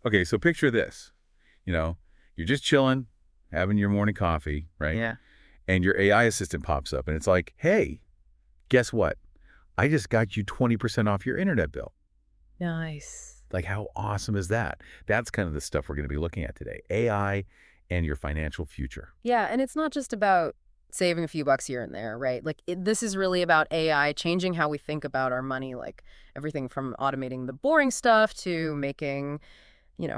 Okay, so picture this. You know, you're just chilling, having your morning coffee, right? Yeah. And your AI assistant pops up and it's like, hey, guess what? I just got you 20% off your internet bill. Nice. Like, how awesome is that? That's kind of the stuff we're going to be looking at today. AI and your financial future. Yeah, and it's not just about saving a few bucks here and there, right? Like, this is really about AI changing how we think about our money, like everything from automating the boring stuff to making,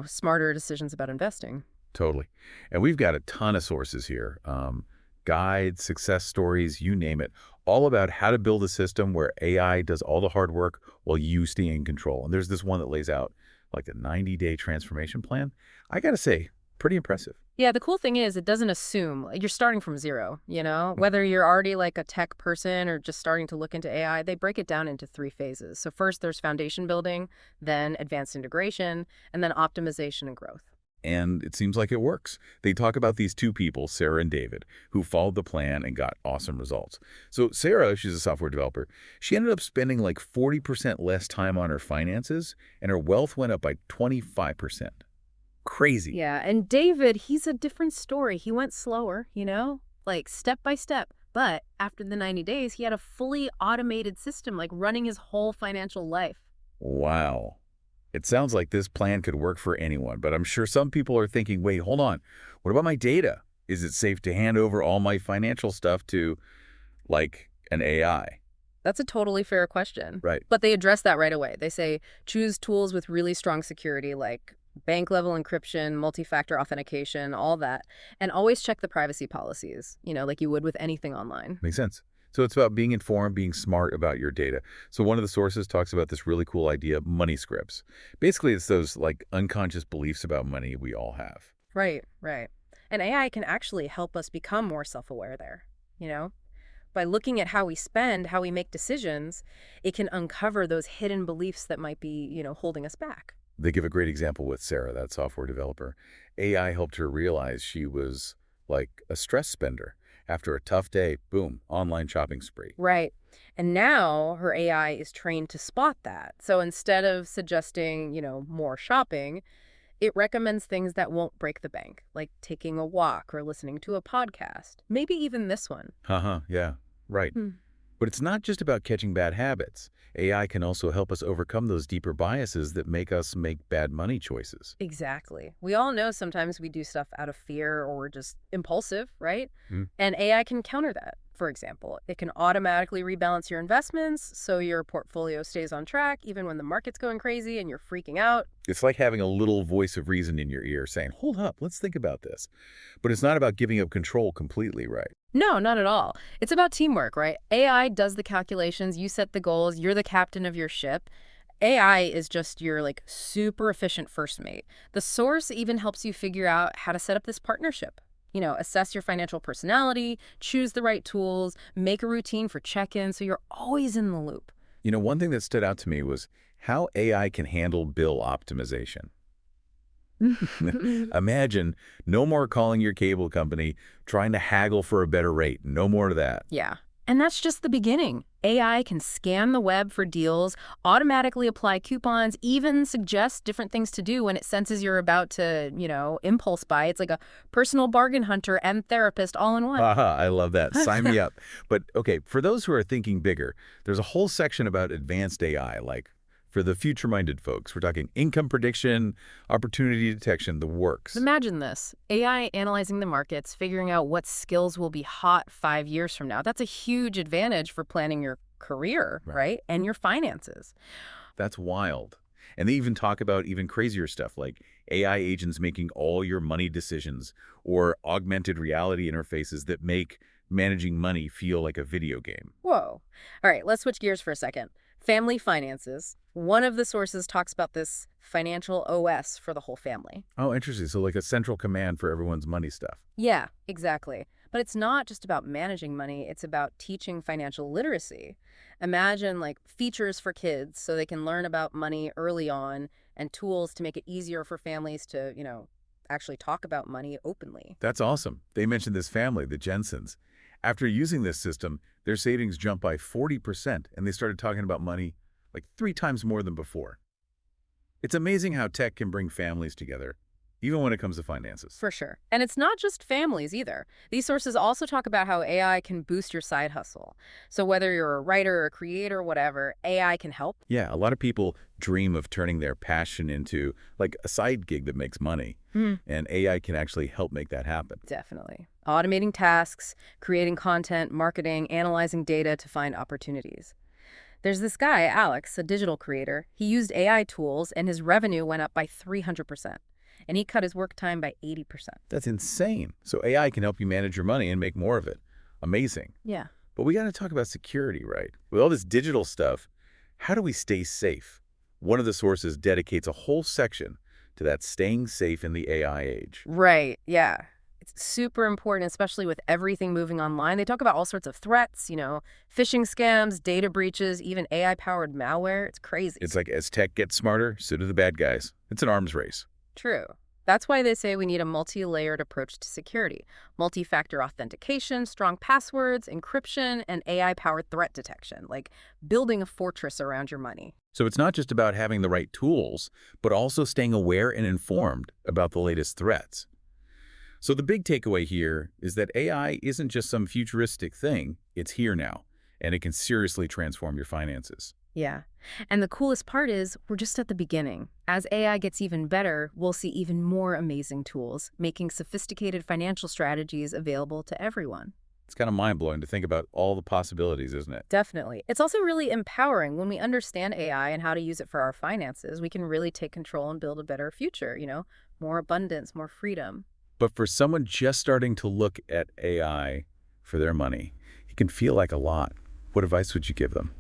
smarter decisions about investing. Totally. And we've got a ton of sources here. Guides, success stories, you name it. All about how to build a system where AI does all the hard work while you stay in control. And there's this one that lays out like a 90-day transformation plan. I got to say, pretty impressive. Yeah, the cool thing is it doesn't assume you're starting from zero, Whether you're already like a tech person or just starting to look into AI, they break it down into 3 phases. So first there's foundation building, then advanced integration, and then optimization and growth. And it seems like it works. They talk about these two people, Sarah and David, who followed the plan and got awesome results. So Sarah, she's a software developer. She ended up spending like 40% less time on her finances, and her wealth went up by 25%. Crazy. Yeah, and David, he's a different story. He went slower, like step by step. But after the 90 days, he had a fully automated system, like running his whole financial life. Wow. It sounds like this plan could work for anyone, but I'm sure some people are thinking, wait, hold on. What about my data? Is it safe to hand over all my financial stuff to, like, an AI? That's a totally fair question. Right. But they address that right away. They say choose tools with really strong security, like bank level encryption, multi-factor authentication, all that. And always check the privacy policies, like you would with anything online. Makes sense. So it's about being informed, being smart about your data. So one of the sources talks about this really cool idea, money scripts. Basically, it's those like unconscious beliefs about money we all have. Right, right. And AI can actually help us become more self-aware there, By looking at how we spend, how we make decisions, it can uncover those hidden beliefs that might be, holding us back. They give a great example with Sarah, that software developer. AI helped her realize she was like a stress spender. After a tough day, boom, online shopping spree. Right. And now her AI is trained to spot that. So instead of suggesting, more shopping, it recommends things that won't break the bank, like taking a walk or listening to a podcast, maybe even this one. Haha, yeah, right. Hmm. But it's not just about catching bad habits. AI can also help us overcome those deeper biases that make us make bad money choices. Exactly. We all know sometimes we do stuff out of fear or we're just impulsive, right? Hmm. And AI can counter that. For example, it can automatically rebalance your investments so your portfolio stays on track even when the market's going crazy and you're freaking out. It's like having a little voice of reason in your ear saying, hold up, let's think about this. But it's not about giving up control completely, right? No, not at all. It's about teamwork, right? AI does the calculations, you set the goals, you're the captain of your ship. AI is just your like super efficient first mate. The source even helps you figure out how to set up this partnership. Assess your financial personality, choose the right tools, make a routine for check-ins so you're always in the loop. One thing that stood out to me was how AI can handle bill optimization. Imagine no more calling your cable company, trying to haggle for a better rate. No more of that. Yeah. And that's just the beginning. AI can scan the web for deals, automatically apply coupons, even suggest different things to do when it senses you're about to, impulse buy. It's like a personal bargain hunter and therapist all in one. Haha, I love that. Sign me up. But okay, for those who are thinking bigger, there's a whole section about advanced AI, like for the future-minded folks. We're talking income prediction, opportunity detection, the works. Imagine this, AI analyzing the markets, figuring out what skills will be hot 5 years from now. That's a huge advantage for planning your career, right? And your finances. That's wild. And they even talk about even crazier stuff like AI agents making all your money decisions or augmented reality interfaces that make managing money feel like a video game. Whoa. All right, let's switch gears for a second. Family finances. One of the sources talks about this financial OS for the whole family. Oh, interesting. So like a central command for everyone's money stuff. Yeah, exactly. But it's not just about managing money, it's about teaching financial literacy. Imagine like features for kids so they can learn about money early on and tools to make it easier for families to, actually talk about money openly. That's awesome. They mentioned this family, the Jensens. After using this system, their savings jumped by 40% and they started talking about money like 3 times more than before. It's amazing how tech can bring families together, even when it comes to finances. For sure. And it's not just families either. These sources also talk about how AI can boost your side hustle. So whether you're a writer or a creator or whatever, AI can help. Yeah, a lot of people dream of turning their passion into like a side gig that makes money, Hmm. and AI can actually help make that happen. Definitely. Automating tasks, creating content, marketing, analyzing data to find opportunities. There's this guy, Alex, a digital creator. He used AI tools and his revenue went up by 300%. And he cut his work time by 80%. That's insane. So AI can help you manage your money and make more of it. Amazing. Yeah. But we got to talk about security, right? With all this digital stuff, how do we stay safe? One of the sources dedicates a whole section to that staying safe in the AI age. Right. Yeah. It's super important, especially with everything moving online. They talk about all sorts of threats, phishing scams, data breaches, even AI-powered malware. It's crazy. It's like as tech gets smarter, so do the bad guys. It's an arms race. True. That's why they say we need a multi-layered approach to security. Multi-factor authentication, strong passwords, encryption, and AI-powered threat detection, like building a fortress around your money. So it's not just about having the right tools, but also staying aware and informed about the latest threats. So the big takeaway here is that AI isn't just some futuristic thing, it's here now, and it can seriously transform your finances. Yeah. And the coolest part is we're just at the beginning. As AI gets even better, we'll see even more amazing tools, making sophisticated financial strategies available to everyone. It's kind of mind-blowing to think about all the possibilities, isn't it? Definitely. It's also really empowering when we understand AI and how to use it for our finances. We can really take control and build a better future, more abundance, more freedom. But for someone just starting to look at AI for their money, it can feel like a lot. What advice would you give them?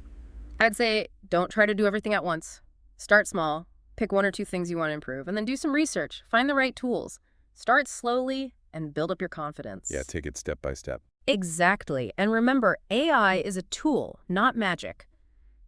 I'd say don't try to do everything at once. Start small, pick one or two things you want to improve, and then do some research. Find the right tools. Start slowly and build up your confidence. Yeah, take it step by step. Exactly. And remember, AI is a tool, not magic.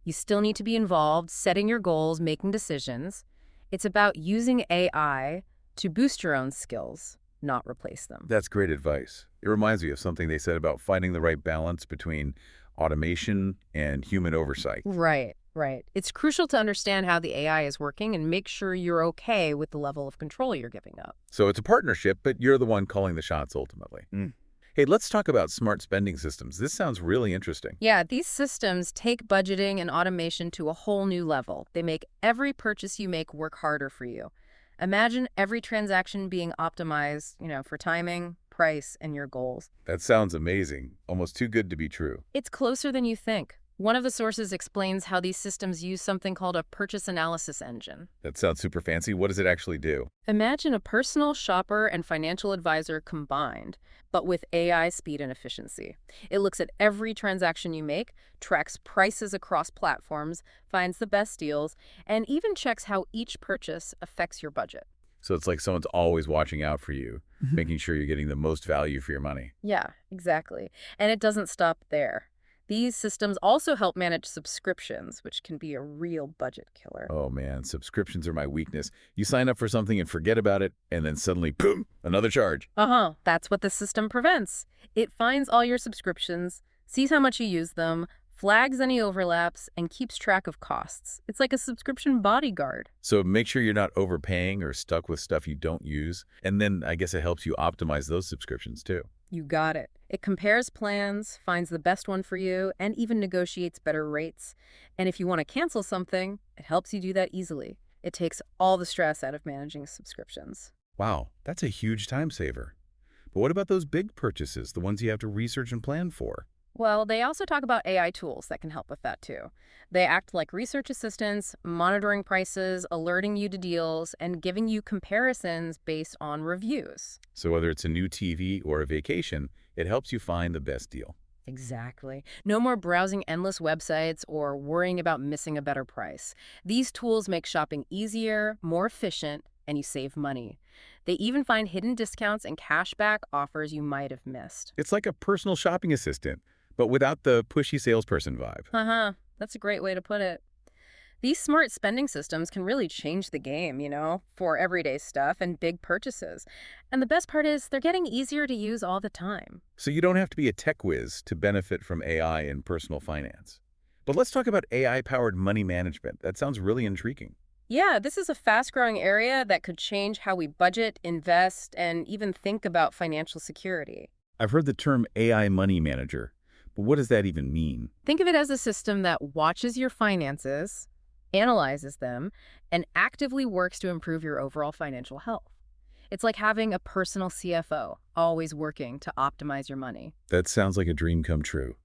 You still need to be involved, setting your goals, making decisions. It's about using AI to boost your own skills, not replace them. That's great advice. It reminds me of something they said about finding the right balance between automation and human oversight. Right, right. It's crucial to understand how the AI is working and make sure you're okay with the level of control you're giving up. So it's a partnership, but you're the one calling the shots ultimately. Hey, let's talk about smart spending systems. This sounds really interesting. Yeah, these systems take budgeting and automation to a whole new level. They make every purchase you make work harder for you. Imagine every transaction being optimized, for timing, price, and your goals. That sounds amazing. Almost too good to be true. It's closer than you think. One of the sources explains how these systems use something called a purchase analysis engine. That sounds super fancy. What does it actually do? Imagine a personal shopper and financial advisor combined, but with AI speed and efficiency. It looks at every transaction you make, tracks prices across platforms, finds the best deals, and even checks how each purchase affects your budget. So it's like someone's always watching out for you, making sure you're getting the most value for your money. Yeah, exactly. And it doesn't stop there. These systems also help manage subscriptions, which can be a real budget killer. Oh man, subscriptions are my weakness. You sign up for something and forget about it, and then suddenly, boom, another charge. That's what the system prevents. It finds all your subscriptions, sees how much you use them, flags any overlaps, and keeps track of costs. It's like a subscription bodyguard. So make sure you're not overpaying or stuck with stuff you don't use. And then I guess it helps you optimize those subscriptions too. You got it. It compares plans, finds the best one for you, and even negotiates better rates. And if you want to cancel something, it helps you do that easily. It takes all the stress out of managing subscriptions. Wow, that's a huge time saver. But what about those big purchases, the ones you have to research and plan for? Well, they also talk about AI tools that can help with that too. They act like research assistants, monitoring prices, alerting you to deals, and giving you comparisons based on reviews. So whether it's a new TV or a vacation, it helps you find the best deal. Exactly. No more browsing endless websites or worrying about missing a better price. These tools make shopping easier, more efficient, and you save money. They even find hidden discounts and cashback offers you might have missed. It's like a personal shopping assistant, but without the pushy salesperson vibe. That's a great way to put it. These smart spending systems can really change the game, for everyday stuff and big purchases. And the best part is they're getting easier to use all the time. So you don't have to be a tech whiz to benefit from AI in personal finance. But let's talk about AI-powered money management. That sounds really intriguing. Yeah, this is a fast-growing area that could change how we budget, invest, and even think about financial security. I've heard the term AI money manager, but what does that even mean? Think of it as a system that watches your finances, analyzes them, and actively works to improve your overall financial health. It's like having a personal CFO, always working to optimize your money. That sounds like a dream come true.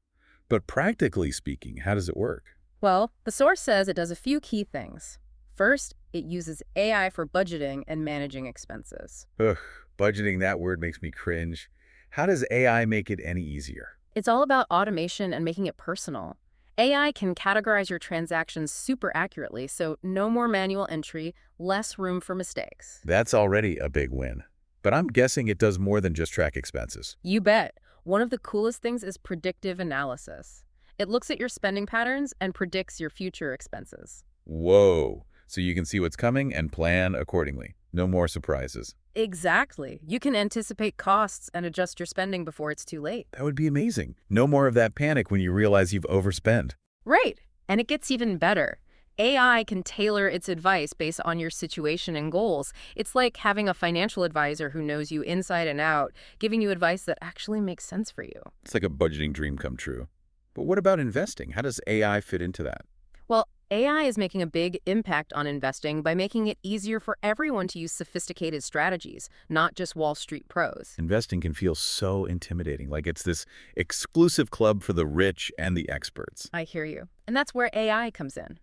But practically speaking, how does it work? Well, the source says it does a few key things. First, it uses AI for budgeting and managing expenses. Ugh, budgeting, that word makes me cringe. How does AI make it any easier? It's all about automation and making it personal. AI can categorize your transactions super accurately, so no more manual entry, less room for mistakes. That's already a big win. But I'm guessing it does more than just track expenses. You bet. One of the coolest things is predictive analysis. It looks at your spending patterns and predicts your future expenses. Whoa. So you can see what's coming and plan accordingly. No more surprises. Exactly. You can anticipate costs and adjust your spending before it's too late. That would be amazing. No more of that panic when you realize you've overspent. Right. And it gets even better. AI can tailor its advice based on your situation and goals. It's like having a financial advisor who knows you inside and out, giving you advice that actually makes sense for you. It's like a budgeting dream come true. But what about investing? How does AI fit into that? Well, AI is making a big impact on investing by making it easier for everyone to use sophisticated strategies, not just Wall Street pros. Investing can feel so intimidating, like it's this exclusive club for the rich and the experts. I hear you. And that's where AI comes in.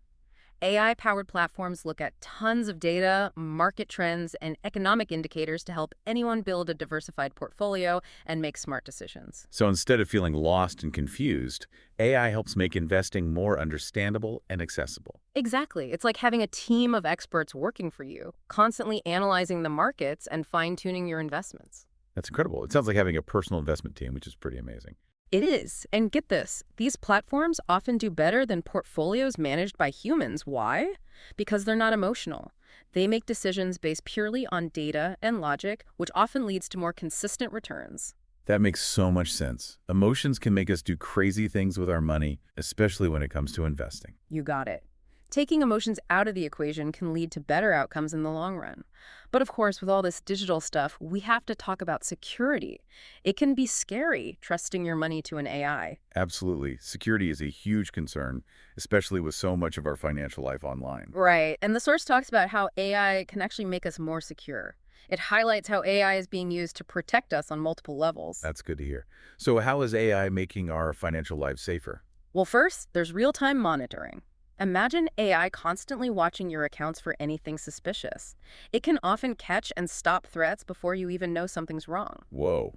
AI-powered platforms look at tons of data, market trends, and economic indicators to help anyone build a diversified portfolio and make smart decisions. So instead of feeling lost and confused, AI helps make investing more understandable and accessible. Exactly. It's like having a team of experts working for you, constantly analyzing the markets and fine-tuning your investments. That's incredible. It sounds like having a personal investment team, which is pretty amazing. It is. And get this, these platforms often do better than portfolios managed by humans. Why? Because they're not emotional. They make decisions based purely on data and logic, which often leads to more consistent returns. That makes so much sense. Emotions can make us do crazy things with our money, especially when it comes to investing. You got it. Taking emotions out of the equation can lead to better outcomes in the long run. But of course, with all this digital stuff, we have to talk about security. It can be scary trusting your money to an AI. Absolutely. Security is a huge concern, especially with so much of our financial life online. Right. And the source talks about how AI can actually make us more secure. It highlights how AI is being used to protect us on multiple levels. That's good to hear. So how is AI making our financial lives safer? Well, first, there's real-time monitoring. Imagine AI constantly watching your accounts for anything suspicious. It can often catch and stop threats before you even know something's wrong. Whoa.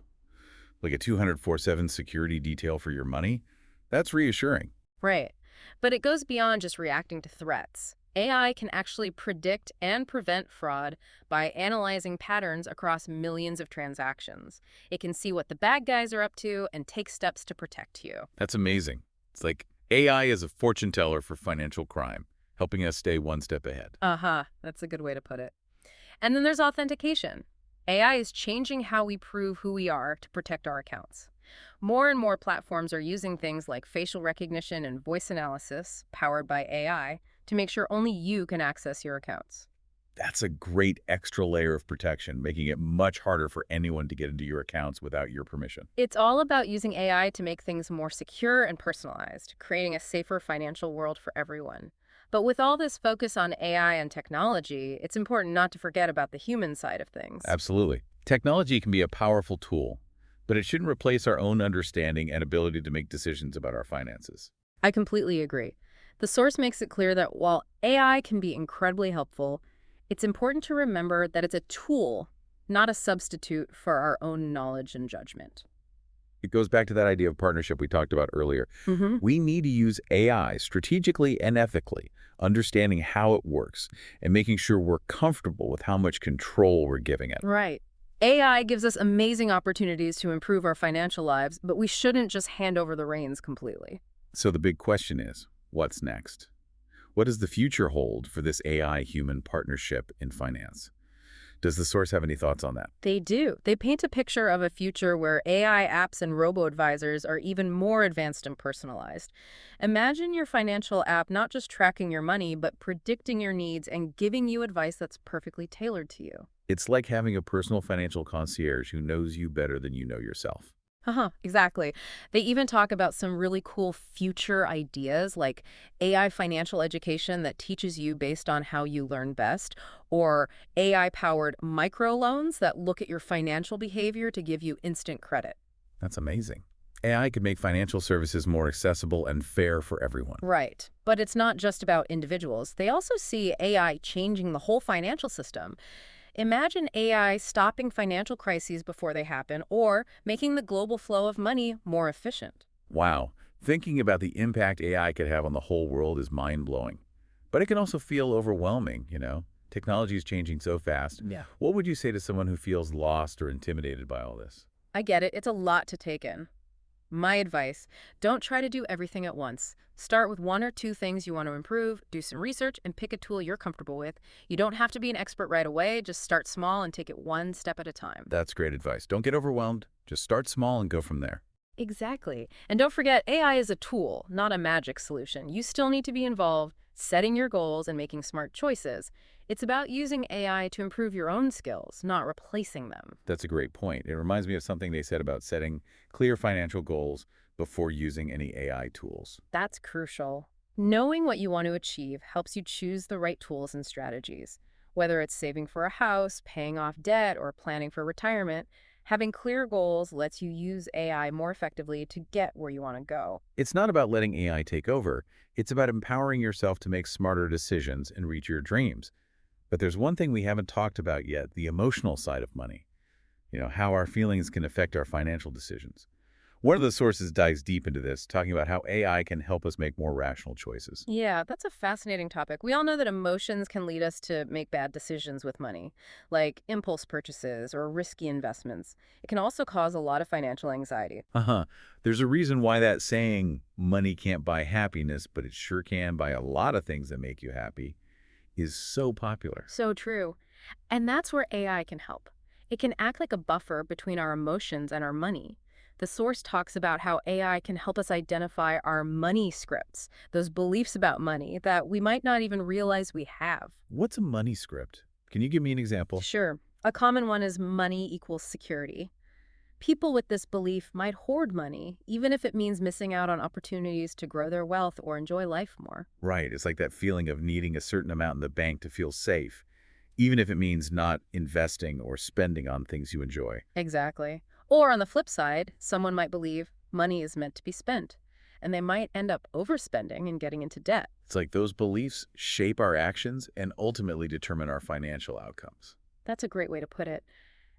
Like a 204/7 security detail for your money? That's reassuring. Right. But it goes beyond just reacting to threats. AI can actually predict and prevent fraud by analyzing patterns across millions of transactions. It can see what the bad guys are up to and take steps to protect you. That's amazing. It's like AI is a fortune teller for financial crime, helping us stay one step ahead. Uh-huh. That's a good way to put it. And then there's authentication. AI is changing how we prove who we are to protect our accounts. More and more platforms are using things like facial recognition and voice analysis, powered by AI, to make sure only you can access your accounts. That's a great extra layer of protection, making it much harder for anyone to get into your accounts without your permission. It's all about using AI to make things more secure and personalized, creating a safer financial world for everyone. But with all this focus on AI and technology, it's important not to forget about the human side of things. Absolutely. Technology can be a powerful tool, but it shouldn't replace our own understanding and ability to make decisions about our finances. I completely agree. The source makes it clear that while AI can be incredibly helpful, it's important to remember that it's a tool, not a substitute for our own knowledge and judgment. It goes back to that idea of partnership we talked about earlier. Mm-hmm. We need to use AI strategically and ethically, understanding how it works and making sure we're comfortable with how much control we're giving it. Right. AI gives us amazing opportunities to improve our financial lives, but we shouldn't just hand over the reins completely. So the big question is, what's next? What does the future hold for this AI-human partnership in finance? Does the source have any thoughts on that? They do. They paint a picture of a future where AI apps and robo-advisors are even more advanced and personalized. Imagine your financial app not just tracking your money, but predicting your needs and giving you advice that's perfectly tailored to you. It's like having a personal financial concierge who knows you better than you know yourself. Exactly. They even talk about some really cool future ideas like AI financial education that teaches you based on how you learn best, or AI-powered microloans that look at your financial behavior to give you instant credit. That's amazing. AI could make financial services more accessible and fair for everyone. Right. But it's not just about individuals. They also see AI changing the whole financial system. Imagine AI stopping financial crises before they happen or making the global flow of money more efficient. Wow. Thinking about the impact AI could have on the whole world is mind-blowing. But it can also feel overwhelming. Technology is changing so fast. Yeah. What would you say to someone who feels lost or intimidated by all this? I get it. It's a lot to take in. My advice, don't try to do everything at once. Start with one or two things you want to improve, do some research, and pick a tool you're comfortable with. You don't have to be an expert right away. Just start small and take it one step at a time. That's great advice. Don't get overwhelmed. Just start small and go from there. Exactly. And don't forget, AI is a tool, not a magic solution. You still need to be involved, setting your goals and making smart choices. It's about using AI to improve your own skills, not replacing them. That's a great point. It reminds me of something they said about setting clear financial goals before using any AI tools. That's crucial. Knowing what you want to achieve helps you choose the right tools and strategies. Whether it's saving for a house, paying off debt, or planning for retirement, having clear goals lets you use AI more effectively to get where you want to go. It's not about letting AI take over. It's about empowering yourself to make smarter decisions and reach your dreams. But there's one thing we haven't talked about yet, the emotional side of money. How our feelings can affect our financial decisions. One of the sources dives deep into this, talking about how AI can help us make more rational choices. Yeah, that's a fascinating topic. We all know that emotions can lead us to make bad decisions with money, like impulse purchases or risky investments. It can also cause a lot of financial anxiety. Uh-huh. There's a reason why that saying, money can't buy happiness, but it sure can buy a lot of things that make you happy, is so popular. So true. And that's where AI can help. It can act like a buffer between our emotions and our money. The source talks about how AI can help us identify our money scripts, those beliefs about money that we might not even realize we have. What's a money script? Can you give me an example? Sure, a common one is money equals security. People with this belief might hoard money, even if it means missing out on opportunities to grow their wealth or enjoy life more. Right. It's like that feeling of needing a certain amount in the bank to feel safe, even if it means not investing or spending on things you enjoy. Exactly. Or on the flip side, someone might believe money is meant to be spent, and they might end up overspending and getting into debt. It's like those beliefs shape our actions and ultimately determine our financial outcomes. That's a great way to put it.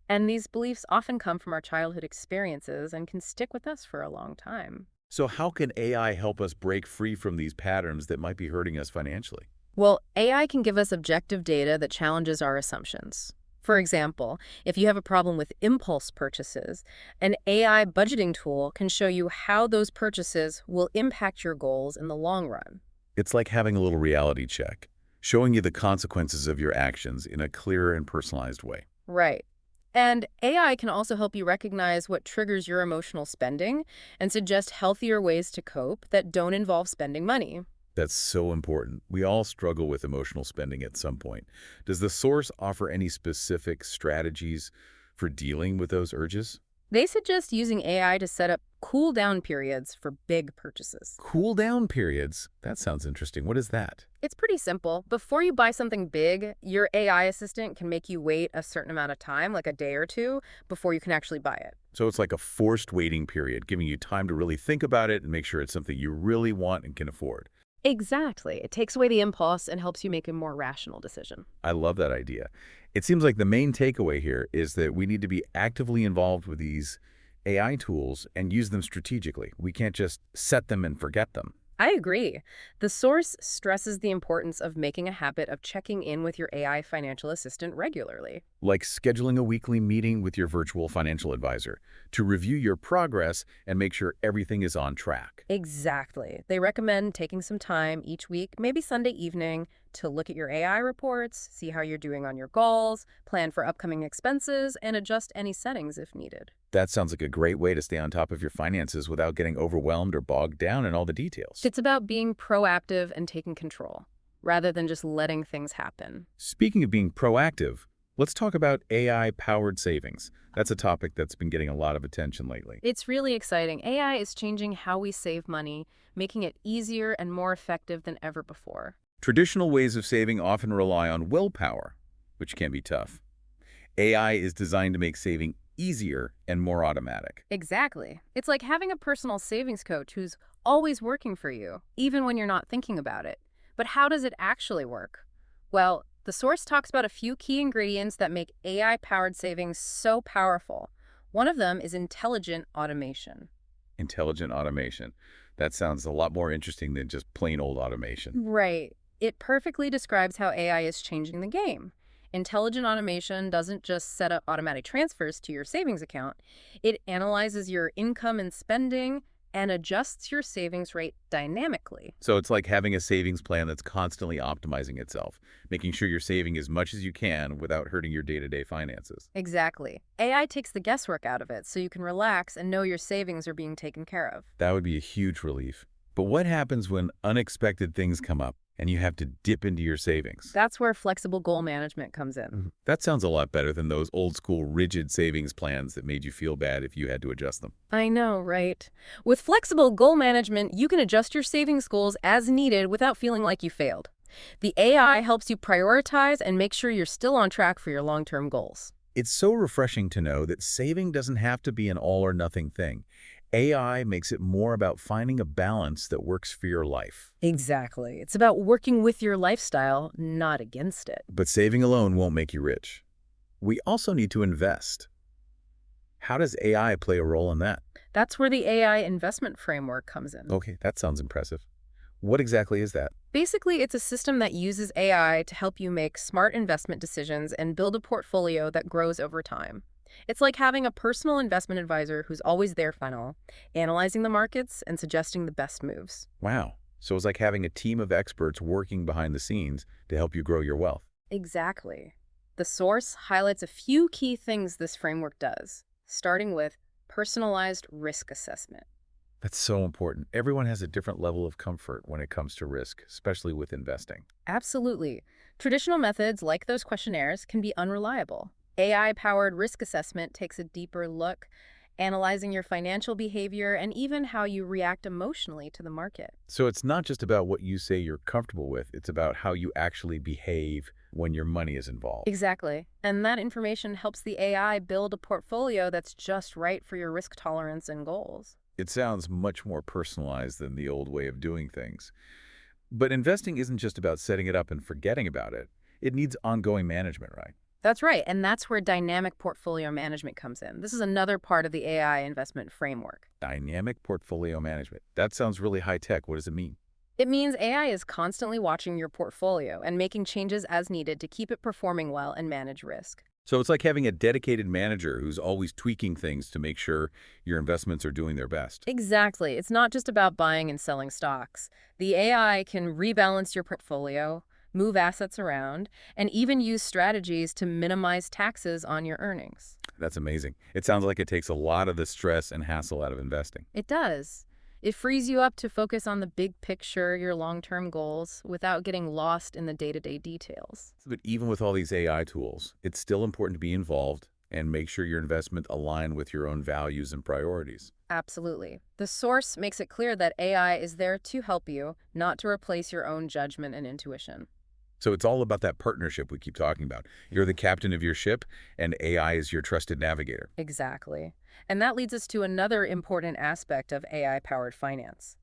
And these beliefs often come from our childhood experiences and can stick with us for a long time. So how can AI help us break free from these patterns that might be hurting us financially? Well, AI can give us objective data that challenges our assumptions. For example, if you have a problem with impulse purchases, an AI budgeting tool can show you how those purchases will impact your goals in the long run. It's like having a little reality check, showing you the consequences of your actions in a clearer and personalized way. Right. And AI can also help you recognize what triggers your emotional spending and suggest healthier ways to cope that don't involve spending money. That's so important. We all struggle with emotional spending at some point. Does the source offer any specific strategies for dealing with those urges? They suggest using AI to set up cool down periods for big purchases. Cool down periods. That sounds interesting. What is that? It's pretty simple. Before you buy something big, your AI assistant can make you wait a certain amount of time, like a day or two, before you can actually buy it. So it's like a forced waiting period, giving you time to really think about it and make sure it's something you really want and can afford. Exactly. It takes away the impulse and helps you make a more rational decision. I love that idea. It seems like the main takeaway here is that we need to be actively involved with these AI tools and use them strategically. We can't just set them and forget them. I agree. The source stresses the importance of making a habit of checking in with your AI financial assistant regularly. Like scheduling a weekly meeting with your virtual financial advisor to review your progress and make sure everything is on track. Exactly. They recommend taking some time each week, maybe Sunday evening, to look at your AI reports, see how you're doing on your goals, plan for upcoming expenses, and adjust any settings if needed. That sounds like a great way to stay on top of your finances without getting overwhelmed or bogged down in all the details. It's about being proactive and taking control, rather than just letting things happen. Speaking of being proactive, let's talk about AI-powered savings. That's a topic that's been getting a lot of attention lately. It's really exciting. AI is changing how we save money, making it easier and more effective than ever before. Traditional ways of saving often rely on willpower, which can be tough. AI is designed to make saving easier and more automatic. Exactly. It's like having a personal savings coach who's always working for you, even when you're not thinking about it. But how does it actually work? Well, the source talks about a few key ingredients that make AI-powered savings so powerful. One of them is intelligent automation. Intelligent automation. That sounds a lot more interesting than just plain old automation. Right. It perfectly describes how AI is changing the game. Intelligent automation doesn't just set up automatic transfers to your savings account. It analyzes your income and spending and adjusts your savings rate dynamically. So it's like having a savings plan that's constantly optimizing itself, making sure you're saving as much as you can without hurting your day-to-day finances. Exactly. AI takes the guesswork out of it so you can relax and know your savings are being taken care of. That would be a huge relief. But what happens when unexpected things come up and you have to dip into your savings? That's where flexible goal management comes in. That sounds a lot better than those old school rigid savings plans that made you feel bad if you had to adjust them. I know, right? With flexible goal management, you can adjust your savings goals as needed without feeling like you failed. The AI helps you prioritize and make sure you're still on track for your long-term goals. It's so refreshing to know that saving doesn't have to be an all or nothing thing. AI makes it more about finding a balance that works for your life. Exactly. It's about working with your lifestyle, not against it. But saving alone won't make you rich. We also need to invest. How does AI play a role in that? That's where the AI investment framework comes in. Okay, that sounds impressive. What exactly is that? Basically, it's a system that uses AI to help you make smart investment decisions and build a portfolio that grows over time. It's like having a personal investment advisor who's always there final, analyzing the markets and suggesting the best moves. Wow. So it's like having a team of experts working behind the scenes to help you grow your wealth. Exactly. The source highlights a few key things this framework does, starting with personalized risk assessment. That's so important. Everyone has a different level of comfort when it comes to risk, especially with investing. Absolutely. Traditional methods like those questionnaires can be unreliable. AI-powered risk assessment takes a deeper look, analyzing your financial behavior and even how you react emotionally to the market. So it's not just about what you say you're comfortable with, it's about how you actually behave when your money is involved. Exactly. And that information helps the AI build a portfolio that's just right for your risk tolerance and goals. It sounds much more personalized than the old way of doing things. But investing isn't just about setting it up and forgetting about it. It needs ongoing management, right? That's right, and that's where dynamic portfolio management comes in. This is another part of the AI investment framework. Dynamic portfolio management. That sounds really high-tech. What does it mean? It means AI is constantly watching your portfolio and making changes as needed to keep it performing well and manage risk. So it's like having a dedicated manager who's always tweaking things to make sure your investments are doing their best. Exactly. It's not just about buying and selling stocks. The AI can rebalance your portfolio, move assets around, and even use strategies to minimize taxes on your earnings. That's amazing. It sounds like it takes a lot of the stress and hassle out of investing. It does. It frees you up to focus on the big picture, your long-term goals, without getting lost in the day-to-day details. But even with all these AI tools, it's still important to be involved and make sure your investment align with your own values and priorities. Absolutely. The source makes it clear that AI is there to help you, not to replace your own judgment and intuition. So it's all about that partnership we keep talking about. You're the captain of your ship, and AI is your trusted navigator. Exactly. And that leads us to another important aspect of AI-powered finance: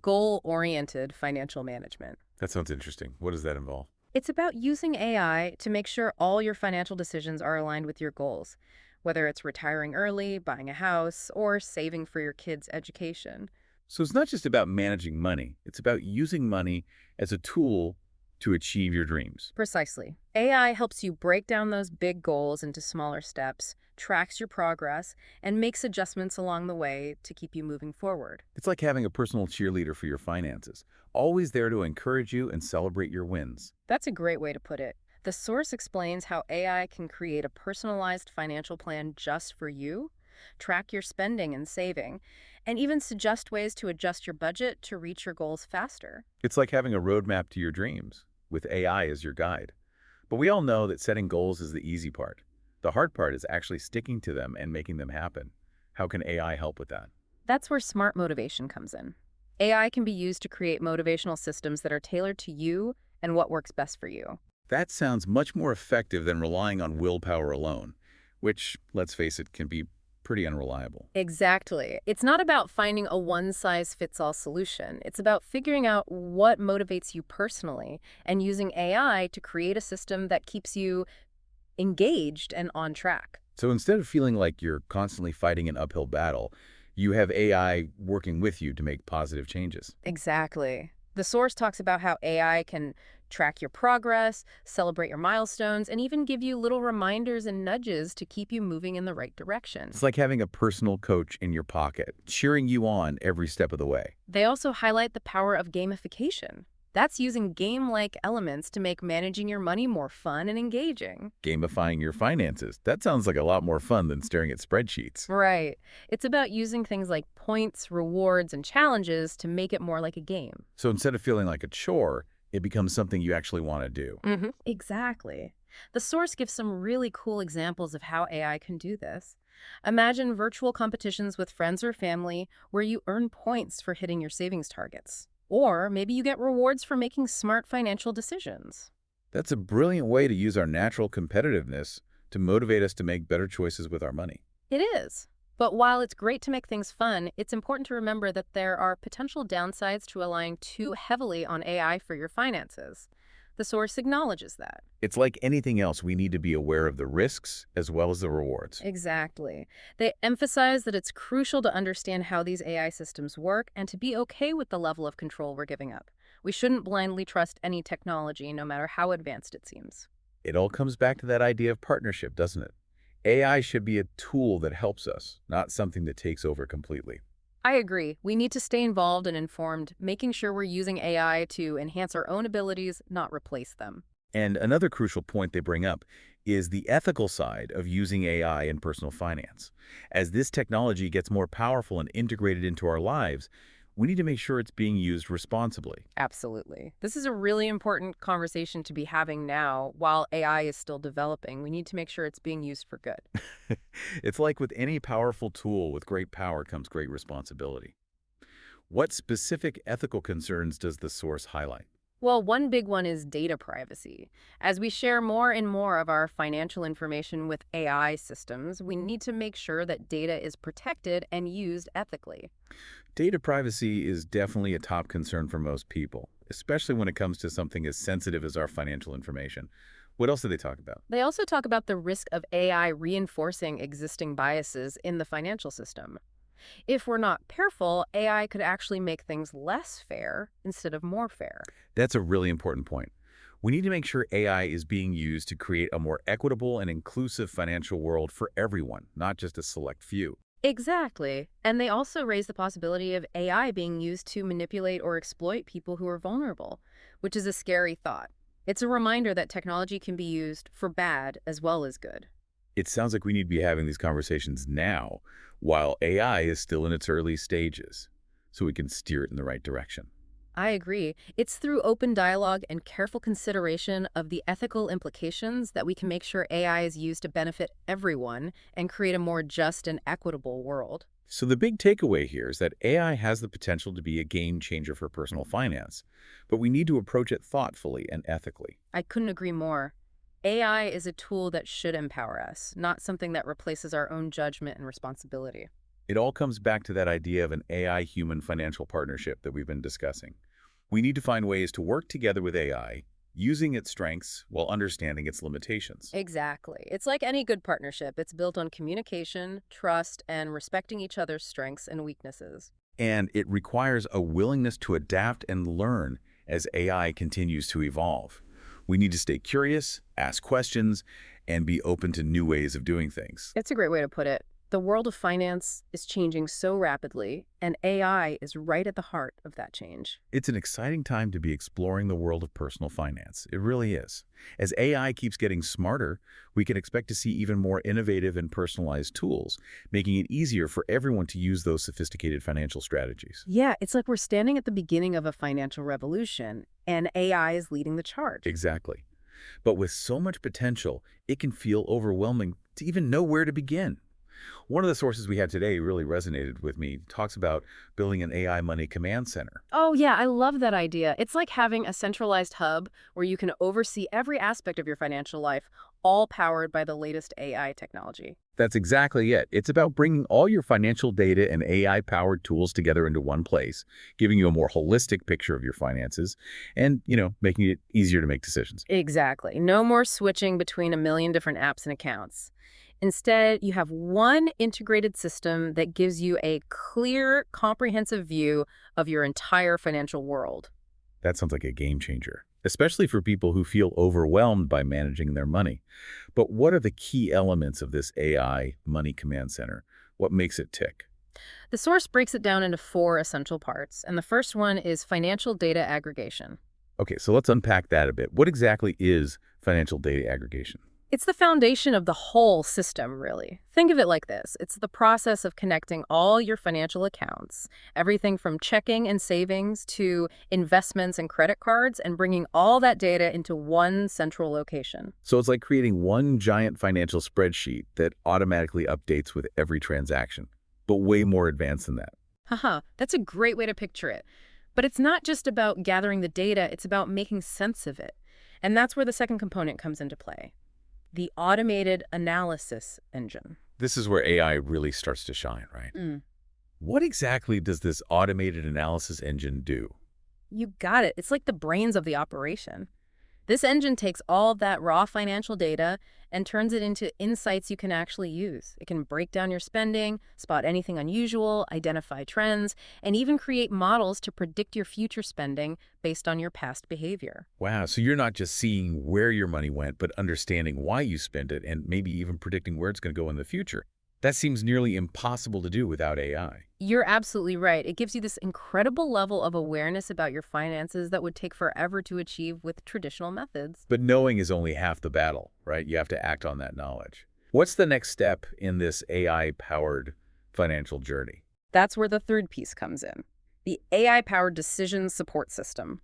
goal-oriented financial management. That sounds interesting. What does that involve? It's about using AI to make sure all your financial decisions are aligned with your goals, whether it's retiring early, buying a house, or saving for your kids' education. So it's not just about managing money. It's about using money as a tool to achieve your dreams. Precisely. AI helps you break down those big goals into smaller steps, tracks your progress, and makes adjustments along the way to keep you moving forward. It's like having a personal cheerleader for your finances, always there to encourage you and celebrate your wins. That's a great way to put it. The source explains how AI can create a personalized financial plan just for you, track your spending and saving, and even suggest ways to adjust your budget to reach your goals faster. It's like having a roadmap to your dreams, with AI as your guide. But we all know that setting goals is the easy part. The hard part is actually sticking to them and making them happen. How can AI help with that? That's where smart motivation comes in. AI can be used to create motivational systems that are tailored to you and what works best for you. That sounds much more effective than relying on willpower alone, which, let's face it, can be pretty unreliable. Exactly. It's not about finding a one-size-fits-all solution. It's about figuring out what motivates you personally and using AI to create a system that keeps you engaged and on track. So instead of feeling like you're constantly fighting an uphill battle, you have AI working with you to make positive changes. Exactly. The source talks about how AI can track your progress, celebrate your milestones, and even give you little reminders and nudges to keep you moving in the right direction. It's like having a personal coach in your pocket, cheering you on every step of the way. They also highlight the power of gamification. That's using game-like elements to make managing your money more fun and engaging. Gamifying your finances. That sounds like a lot more fun than staring at spreadsheets. Right. It's about using things like points, rewards, and challenges to make it more like a game. So instead of feeling like a chore, it becomes something you actually want to do. Exactly. The source gives some really cool examples of how AI can do this. Imagine virtual competitions with friends or family where you earn points for hitting your savings targets. Or maybe you get rewards for making smart financial decisions. That's a brilliant way to use our natural competitiveness to motivate us to make better choices with our money. It is. But while it's great to make things fun, it's important to remember that there are potential downsides to relying too heavily on AI for your finances. The source acknowledges that. It's like anything else, we need to be aware of the risks as well as the rewards. Exactly. They emphasize that it's crucial to understand how these AI systems work and to be okay with the level of control we're giving up. We shouldn't blindly trust any technology, no matter how advanced it seems. It all comes back to that idea of partnership, doesn't it? AI should be a tool that helps us, not something that takes over completely. I agree. We need to stay involved and informed, making sure we're using AI to enhance our own abilities, not replace them. And another crucial point they bring up is the ethical side of using AI in personal finance. As this technology gets more powerful and integrated into our lives, we need to make sure it's being used responsibly. Absolutely. This is a really important conversation to be having now while AI is still developing. We need to make sure it's being used for good. It's like with any powerful tool, with great power comes great responsibility. What specific ethical concerns does the source highlight? Well, one big one is data privacy. As we share more and more of our financial information with AI systems, we need to make sure that data is protected and used ethically. Data privacy is definitely a top concern for most people, especially when it comes to something as sensitive as our financial information. What else do they talk about? They also talk about the risk of AI reinforcing existing biases in the financial system. If we're not careful, AI could actually make things less fair instead of more fair. That's a really important point. We need to make sure AI is being used to create a more equitable and inclusive financial world for everyone, not just a select few. Exactly. And they also raise the possibility of AI being used to manipulate or exploit people who are vulnerable, which is a scary thought. It's a reminder that technology can be used for bad as well as good. It sounds like we need to be having these conversations now, while AI is still in its early stages, so we can steer it in the right direction. I agree. It's through open dialogue and careful consideration of the ethical implications that we can make sure AI is used to benefit everyone and create a more just and equitable world. So the big takeaway here is that AI has the potential to be a game changer for personal finance, but we need to approach it thoughtfully and ethically. I couldn't agree more. AI is a tool that should empower us, not something that replaces our own judgment and responsibility. It all comes back to that idea of an AI-human financial partnership that we've been discussing. We need to find ways to work together with AI, using its strengths while understanding its limitations. Exactly. It's like any good partnership. It's built on communication, trust, and respecting each other's strengths and weaknesses. And it requires a willingness to adapt and learn as AI continues to evolve. We need to stay curious, ask questions, and be open to new ways of doing things. It's a great way to put it. The world of finance is changing so rapidly, and AI is right at the heart of that change. It's an exciting time to be exploring the world of personal finance. It really is. As AI keeps getting smarter, we can expect to see even more innovative and personalized tools, making it easier for everyone to use those sophisticated financial strategies. Yeah, it's like we're standing at the beginning of a financial revolution, and AI is leading the charge. Exactly. But with so much potential, it can feel overwhelming to even know where to begin. One of the sources we had today really resonated with me. Talks about building an AI money command center. Oh, yeah, I love that idea. It's like having a centralized hub where you can oversee every aspect of your financial life, all powered by the latest AI technology. That's exactly it. It's about bringing all your financial data and AI-powered tools together into one place, giving you a more holistic picture of your finances and, making it easier to make decisions. Exactly. No more switching between a million different apps and accounts. Instead, you have one integrated system that gives you a clear, comprehensive view of your entire financial world. That sounds like a game changer, especially for people who feel overwhelmed by managing their money. But what are the key elements of this AI money command center? What makes it tick? The source breaks it down into four essential parts, and the first one is financial data aggregation. Okay, so let's unpack that a bit. What exactly is financial data aggregation? It's the foundation of the whole system, really. Think of it like this. It's the process of connecting all your financial accounts, everything from checking and savings to investments and credit cards, and bringing all that data into one central location. So it's like creating one giant financial spreadsheet that automatically updates with every transaction, but way more advanced than that. Haha, that's a great way to picture it. But it's not just about gathering the data, it's about making sense of it. And that's where the second component comes into play. The automated analysis engine. This is where AI really starts to shine, right? Mm. What exactly does this automated analysis engine do? You got it. It's like the brains of the operation. This engine takes all of that raw financial data and turns it into insights you can actually use. It can break down your spending, spot anything unusual, identify trends, and even create models to predict your future spending based on your past behavior. Wow, so you're not just seeing where your money went, but understanding why you spent it and maybe even predicting where it's going to go in the future. That seems nearly impossible to do without AI. You're absolutely right. It gives you this incredible level of awareness about your finances that would take forever to achieve with traditional methods. But knowing is only half the battle, right? You have to act on that knowledge. What's the next step in this AI-powered financial journey? That's where the third piece comes in. The AI-powered decision support system.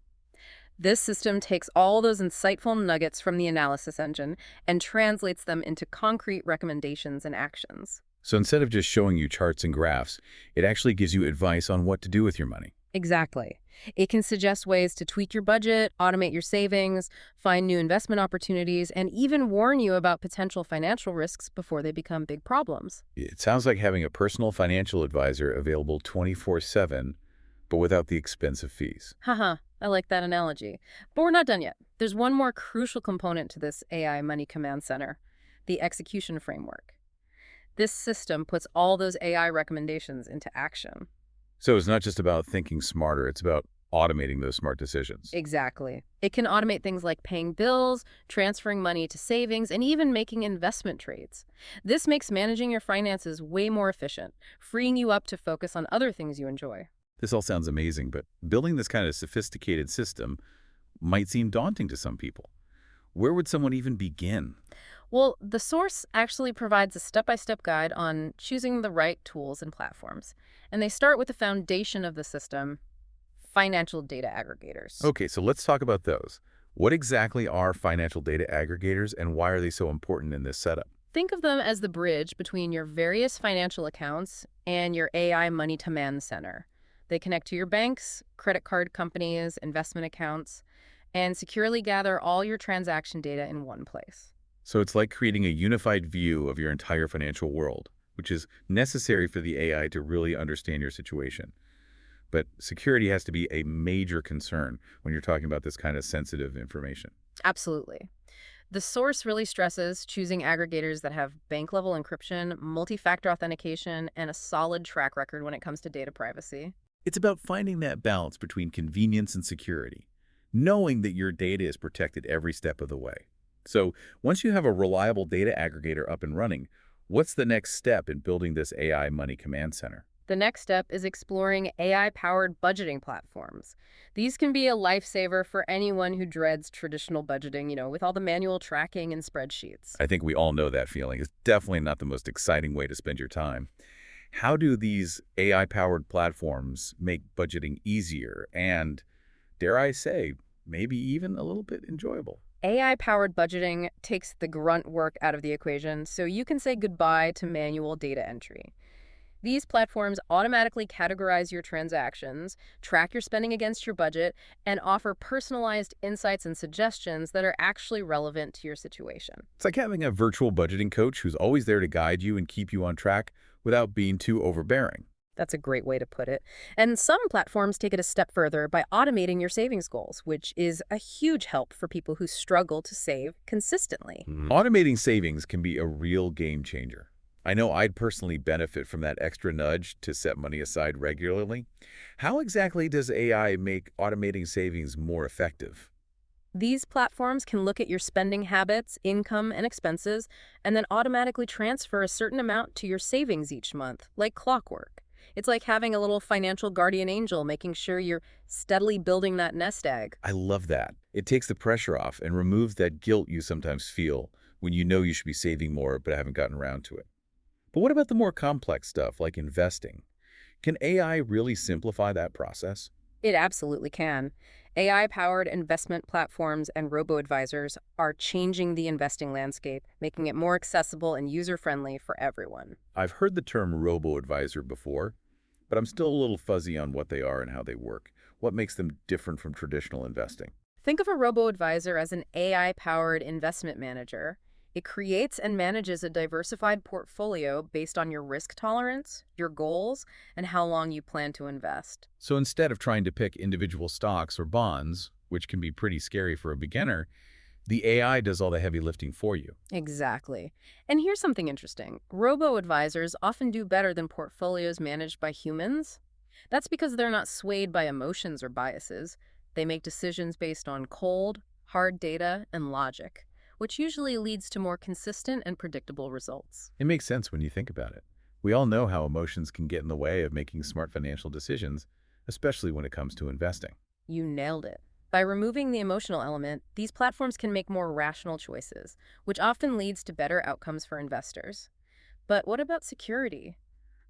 This system takes all those insightful nuggets from the analysis engine and translates them into concrete recommendations and actions. So instead of just showing you charts and graphs, it actually gives you advice on what to do with your money. Exactly. It can suggest ways to tweak your budget, automate your savings, find new investment opportunities, and even warn you about potential financial risks before they become big problems. It sounds like having a personal financial advisor available 24/7, but without the expensive fees. Haha, I like that analogy. But we're not done yet. There's one more crucial component to this AI Money Command Center, the execution framework. This system puts all those AI recommendations into action. So it's not just about thinking smarter, it's about automating those smart decisions. Exactly. It can automate things like paying bills, transferring money to savings, and even making investment trades. This makes managing your finances way more efficient, freeing you up to focus on other things you enjoy. This all sounds amazing, but building this kind of sophisticated system might seem daunting to some people. Where would someone even begin? Well, the source actually provides a step-by-step guide on choosing the right tools and platforms. And they start with the foundation of the system, financial data aggregators. Okay, so let's talk about those. What exactly are financial data aggregators and why are they so important in this setup? Think of them as the bridge between your various financial accounts and your AI Money Command Center. They connect to your banks, credit card companies, investment accounts, and securely gather all your transaction data in one place. So it's like creating a unified view of your entire financial world, which is necessary for the AI to really understand your situation. But security has to be a major concern when you're talking about this kind of sensitive information. Absolutely. The source really stresses choosing aggregators that have bank-level encryption, multi-factor authentication, and a solid track record when it comes to data privacy. It's about finding that balance between convenience and security. knowing that your data is protected every step of the way. So once you have a reliable data aggregator up and running, what's the next step in building this AI money command center? The next step is exploring AI-powered budgeting platforms. These can be a lifesaver for anyone who dreads traditional budgeting, with all the manual tracking and spreadsheets. I think we all know that feeling. It's definitely not the most exciting way to spend your time. How do these AI-powered platforms make budgeting easier and, dare I say, maybe even a little bit enjoyable? AI-powered budgeting takes the grunt work out of the equation, so you can say goodbye to manual data entry. These platforms automatically categorize your transactions, track your spending against your budget, and offer personalized insights and suggestions that are actually relevant to your situation. It's like having a virtual budgeting coach who's always there to guide you and keep you on track without being too overbearing. That's a great way to put it. And some platforms take it a step further by automating your savings goals, which is a huge help for people who struggle to save consistently. Automating savings can be a real game changer. I know I'd personally benefit from that extra nudge to set money aside regularly. How exactly does AI make automating savings more effective? These platforms can look at your spending habits, income, and expenses, and then automatically transfer a certain amount to your savings each month, like clockwork. It's like having a little financial guardian angel making sure you're steadily building that nest egg. I love that. It takes the pressure off and removes that guilt you sometimes feel when you know you should be saving more but haven't gotten around to it. But what about the more complex stuff like investing? Can AI really simplify that process? It absolutely can. AI-powered investment platforms and robo-advisors are changing the investing landscape, making it more accessible and user-friendly for everyone. I've heard the term robo-advisor before, but I'm still a little fuzzy on what they are and how they work. What makes them different from traditional investing? Think of a robo-advisor as an AI-powered investment manager. It creates and manages a diversified portfolio based on your risk tolerance, your goals, and how long you plan to invest. So instead of trying to pick individual stocks or bonds, which can be pretty scary for a beginner, the AI does all the heavy lifting for you. Exactly. And here's something interesting. Robo-advisors often do better than portfolios managed by humans. That's because they're not swayed by emotions or biases. They make decisions based on cold, hard data and logic, which usually leads to more consistent and predictable results. It makes sense when you think about it. We all know how emotions can get in the way of making smart financial decisions, especially when it comes to investing. You nailed it. By removing the emotional element, these platforms can make more rational choices, which often leads to better outcomes for investors. But what about security?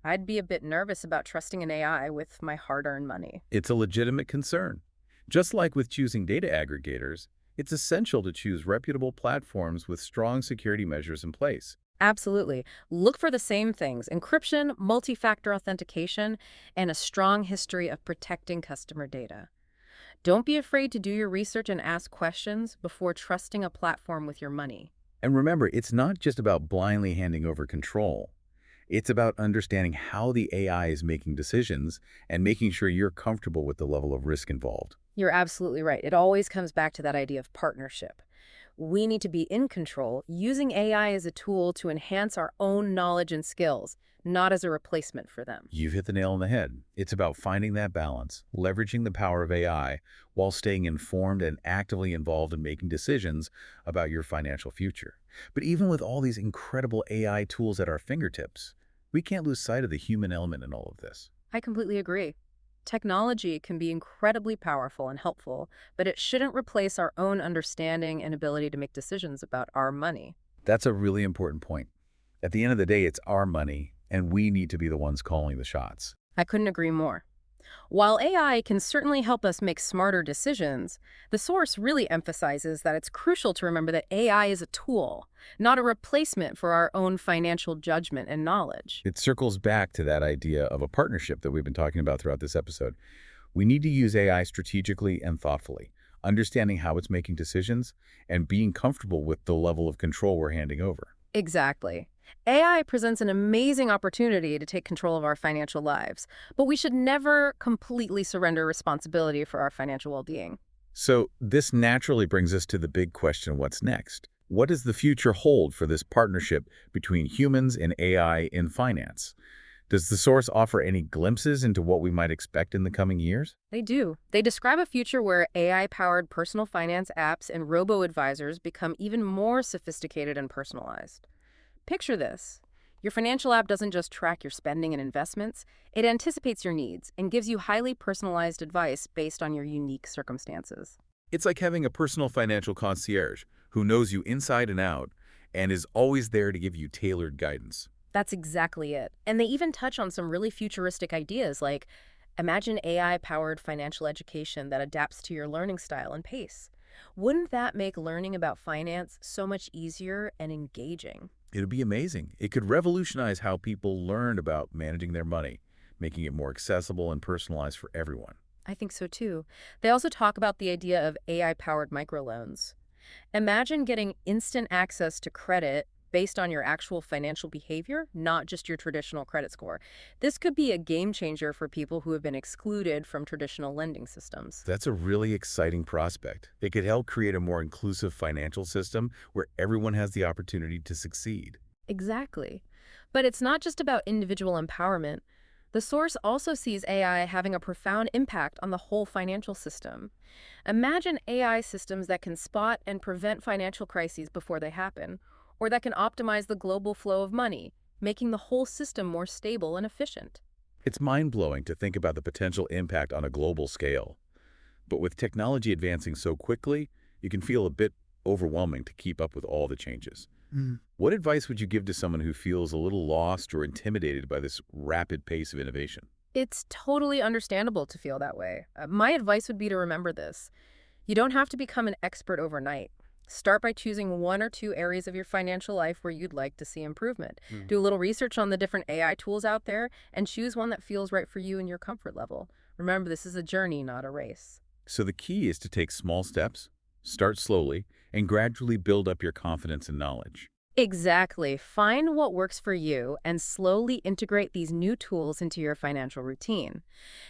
I'd be a bit nervous about trusting an AI with my hard-earned money. It's a legitimate concern. Just like with choosing data aggregators, it's essential to choose reputable platforms with strong security measures in place. Absolutely. Look for the same things: encryption, multi-factor authentication, and a strong history of protecting customer data. Don't be afraid to do your research and ask questions before trusting a platform with your money. And remember, it's not just about blindly handing over control. It's about understanding how the AI is making decisions and making sure you're comfortable with the level of risk involved. You're absolutely right. It always comes back to that idea of partnership. We need to be in control, using AI as a tool to enhance our own knowledge and skills, not as a replacement for them. You've hit the nail on the head. It's about finding that balance, leveraging the power of AI while staying informed and actively involved in making decisions about your financial future. But even with all these incredible AI tools at our fingertips, we can't lose sight of the human element in all of this. I completely agree. Technology can be incredibly powerful and helpful, but it shouldn't replace our own understanding and ability to make decisions about our money. That's a really important point. At the end of the day, it's our money, and we need to be the ones calling the shots. I couldn't agree more. While AI can certainly help us make smarter decisions, the source really emphasizes that it's crucial to remember that AI is a tool, not a replacement for our own financial judgment and knowledge. It circles back to that idea of a partnership that we've been talking about throughout this episode. We need to use AI strategically and thoughtfully, understanding how it's making decisions and being comfortable with the level of control we're handing over. Exactly. AI presents an amazing opportunity to take control of our financial lives, but we should never completely surrender responsibility for our financial well-being. So this naturally brings us to the big question, what's next? What does the future hold for this partnership between humans and AI in finance? Does the source offer any glimpses into what we might expect in the coming years? They do. They describe a future where AI-powered personal finance apps and robo-advisors become even more sophisticated and personalized. Picture this. Your financial app doesn't just track your spending and investments, it anticipates your needs and gives you highly personalized advice based on your unique circumstances. It's like having a personal financial concierge who knows you inside and out and is always there to give you tailored guidance. That's exactly it. And they even touch on some really futuristic ideas like imagine AI-powered financial education that adapts to your learning style and pace. Wouldn't that make learning about finance so much easier and engaging? It would be amazing. It could revolutionize how people learn about managing their money, making it more accessible and personalized for everyone. I think so too. They also talk about the idea of AI-powered microloans. Imagine getting instant access to credit based on your actual financial behavior, not just your traditional credit score. This could be a game changer for people who have been excluded from traditional lending systems. That's a really exciting prospect. It could help create a more inclusive financial system where everyone has the opportunity to succeed. Exactly. But it's not just about individual empowerment. The source also sees AI having a profound impact on the whole financial system. Imagine AI systems that can spot and prevent financial crises before they happen, or that can optimize the global flow of money, making the whole system more stable and efficient. It's mind-blowing to think about the potential impact on a global scale. But with technology advancing so quickly, it can feel a bit overwhelming to keep up with all the changes. What advice would you give to someone who feels a little lost or intimidated by this rapid pace of innovation? It's totally understandable to feel that way. My advice would be to remember this. You don't have to become an expert overnight. Start by choosing one or two areas of your financial life where you'd like to see improvement. Hmm. Do a little research on the different AI tools out there and choose one that feels right for you and your comfort level. Remember, this is a journey, not a race. So the key is to take small steps, start slowly, and gradually build up your confidence and knowledge. Exactly. Find what works for you and slowly integrate these new tools into your financial routine.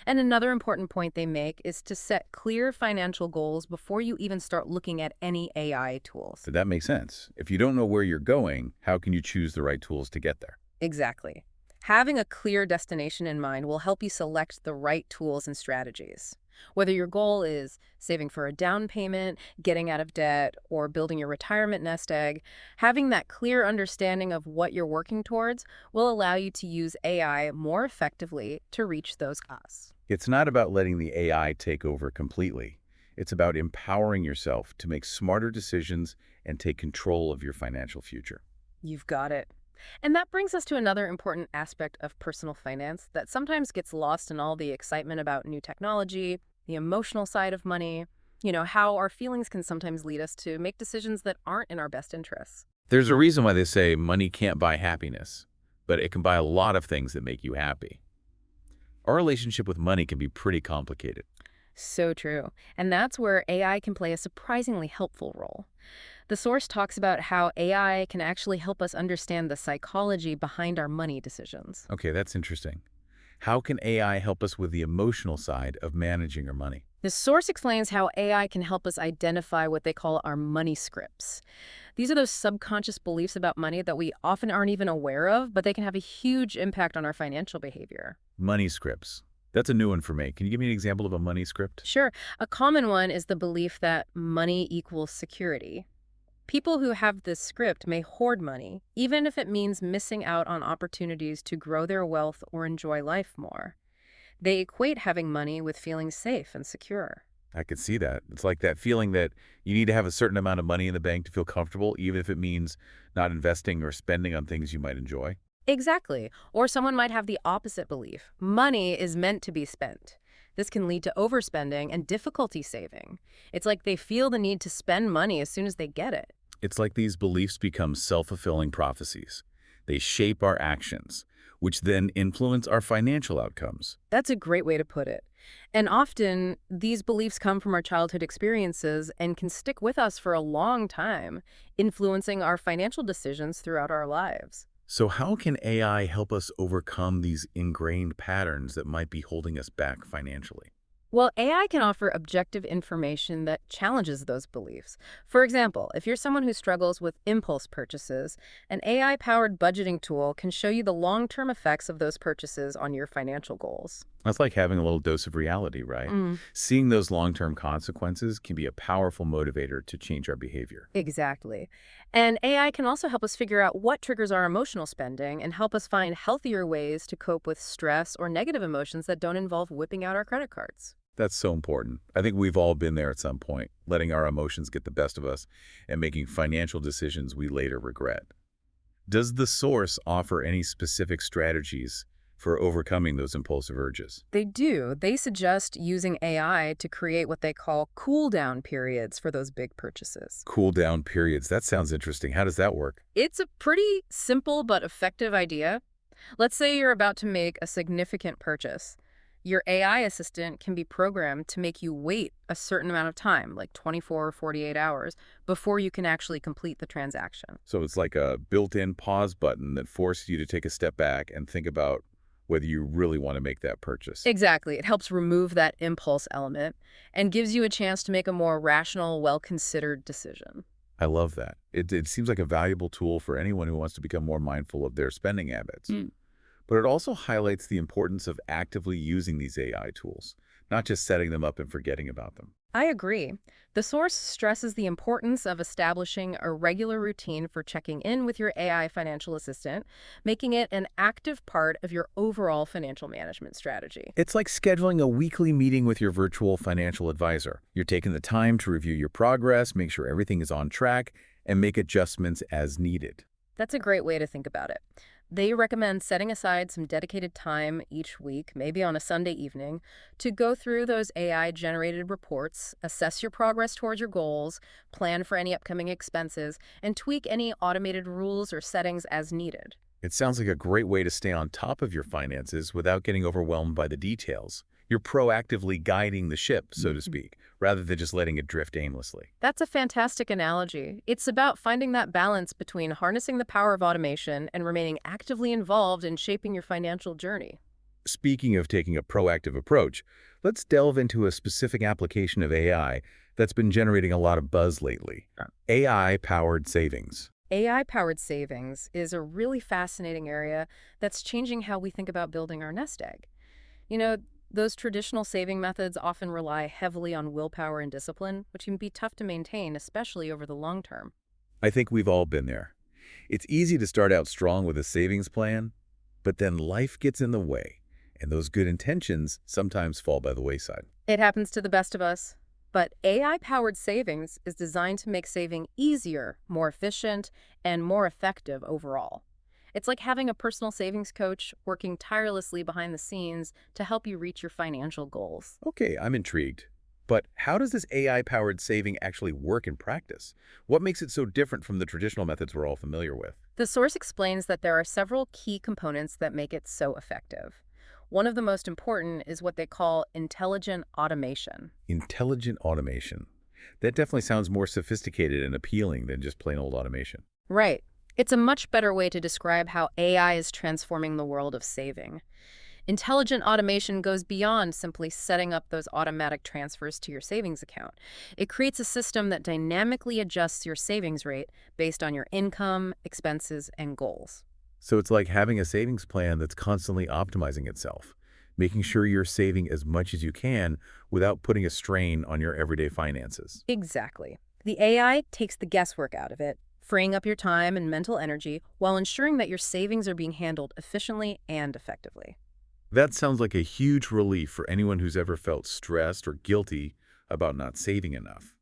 And another important point they make is to set clear financial goals before you even start looking at any AI tools. So that makes sense. If you don't know where you're going, how can you choose the right tools to get there? Exactly. Having a clear destination in mind will help you select the right tools and strategies. Whether your goal is saving for a down payment, getting out of debt, or building your retirement nest egg, having that clear understanding of what you're working towards will allow you to use AI more effectively to reach those goals. It's not about letting the AI take over completely. It's about empowering yourself to make smarter decisions and take control of your financial future. You've got it. And that brings us to another important aspect of personal finance that sometimes gets lost in all the excitement about new technology, the emotional side of money, how our feelings can sometimes lead us to make decisions that aren't in our best interests. There's a reason why they say money can't buy happiness, but it can buy a lot of things that make you happy. Our relationship with money can be pretty complicated. So true. And that's where AI can play a surprisingly helpful role. The source talks about how AI can actually help us understand the psychology behind our money decisions. Okay, that's interesting. How can AI help us with the emotional side of managing our money? The source explains how AI can help us identify what they call our money scripts. These are those subconscious beliefs about money that we often aren't even aware of, but they can have a huge impact on our financial behavior. Money scripts. That's a new one for me. Can you give me an example of a money script? Sure, a common one is the belief that money equals security. People who have this script may hoard money, even if it means missing out on opportunities to grow their wealth or enjoy life more. They equate having money with feeling safe and secure. I could see that. It's like that feeling that you need to have a certain amount of money in the bank to feel comfortable, even if it means not investing or spending on things you might enjoy. Exactly. Or someone might have the opposite belief. Money is meant to be spent. This can lead to overspending and difficulty saving. It's like they feel the need to spend money as soon as they get it. It's like these beliefs become self-fulfilling prophecies. They shape our actions, which then influence our financial outcomes. That's a great way to put it. And often, these beliefs come from our childhood experiences and can stick with us for a long time, influencing our financial decisions throughout our lives. So how can AI help us overcome these ingrained patterns that might be holding us back financially? Well, AI can offer objective information that challenges those beliefs. For example, if you're someone who struggles with impulse purchases, an AI-powered budgeting tool can show you the long-term effects of those purchases on your financial goals. That's like having a little dose of reality, right? Mm, Seeing those long-term consequences can be a powerful motivator to change our behavior. exactly. And AI can also help us figure out what triggers our emotional spending and help us find healthier ways to cope with stress or negative emotions that don't involve whipping out our credit cards. That's so important. I think we've all been there at some point, letting our emotions get the best of us and making financial decisions we later regret. Does the source offer any specific strategies for overcoming those impulsive urges? They do. They suggest using AI to create what they call cool down periods for those big purchases. Cool down periods. That sounds interesting. How does that work? It's a pretty simple but effective idea. Let's say you're about to make a significant purchase. Your AI assistant can be programmed to make you wait a certain amount of time, like 24 or 48 hours, before you can actually complete the transaction. So it's like a built-in pause button that forces you to take a step back and think about whether you really want to make that purchase. Exactly. It helps remove that impulse element and gives you a chance to make a more rational, well-considered decision. I love that. It seems like a valuable tool for anyone who wants to become more mindful of their spending habits. But it also highlights the importance of actively using these AI tools, not just setting them up and forgetting about them. I agree. The source stresses the importance of establishing a regular routine for checking in with your AI financial assistant, making it an active part of your overall financial management strategy. It's like scheduling a weekly meeting with your virtual financial advisor. You're taking the time to review your progress, make sure everything is on track, and make adjustments as needed. That's a great way to think about it. They recommend setting aside some dedicated time each week, maybe on a Sunday evening, to go through those AI-generated reports, assess your progress towards your goals, plan for any upcoming expenses, and tweak any automated rules or settings as needed. It sounds like a great way to stay on top of your finances without getting overwhelmed by the details. You're proactively guiding the ship, so to speak, rather than just letting it drift aimlessly. That's a fantastic analogy. It's about finding that balance between harnessing the power of automation and remaining actively involved in shaping your financial journey. Speaking of taking a proactive approach, let's delve into a specific application of AI that's been generating a lot of buzz lately. AI-powered savings. AI-powered savings is a really fascinating area that's changing how we think about building our nest egg. You know, those traditional saving methods often rely heavily on willpower and discipline, which can be tough to maintain, especially over the long term. I think we've all been there. It's easy to start out strong with a savings plan, but then life gets in the way, and those good intentions sometimes fall by the wayside. It happens to the best of us. But AI-powered savings is designed to make saving easier, more efficient, and more effective overall. It's like having a personal savings coach working tirelessly behind the scenes to help you reach your financial goals. Okay, I'm intrigued. But how does this AI-powered saving actually work in practice? What makes it so different from the traditional methods we're all familiar with? The source explains that there are several key components that make it so effective. One of the most important is what they call intelligent automation. Intelligent automation. That definitely sounds more sophisticated and appealing than just plain old automation. Right. It's a much better way to describe how AI is transforming the world of saving. Intelligent automation goes beyond simply setting up those automatic transfers to your savings account. It creates a system that dynamically adjusts your savings rate based on your income, expenses, and goals. So it's like having a savings plan that's constantly optimizing itself, making sure you're saving as much as you can without putting a strain on your everyday finances. Exactly. The AI takes the guesswork out of it, freeing up your time and mental energy while ensuring that your savings are being handled efficiently and effectively. That sounds like a huge relief for anyone who's ever felt stressed or guilty about not saving enough.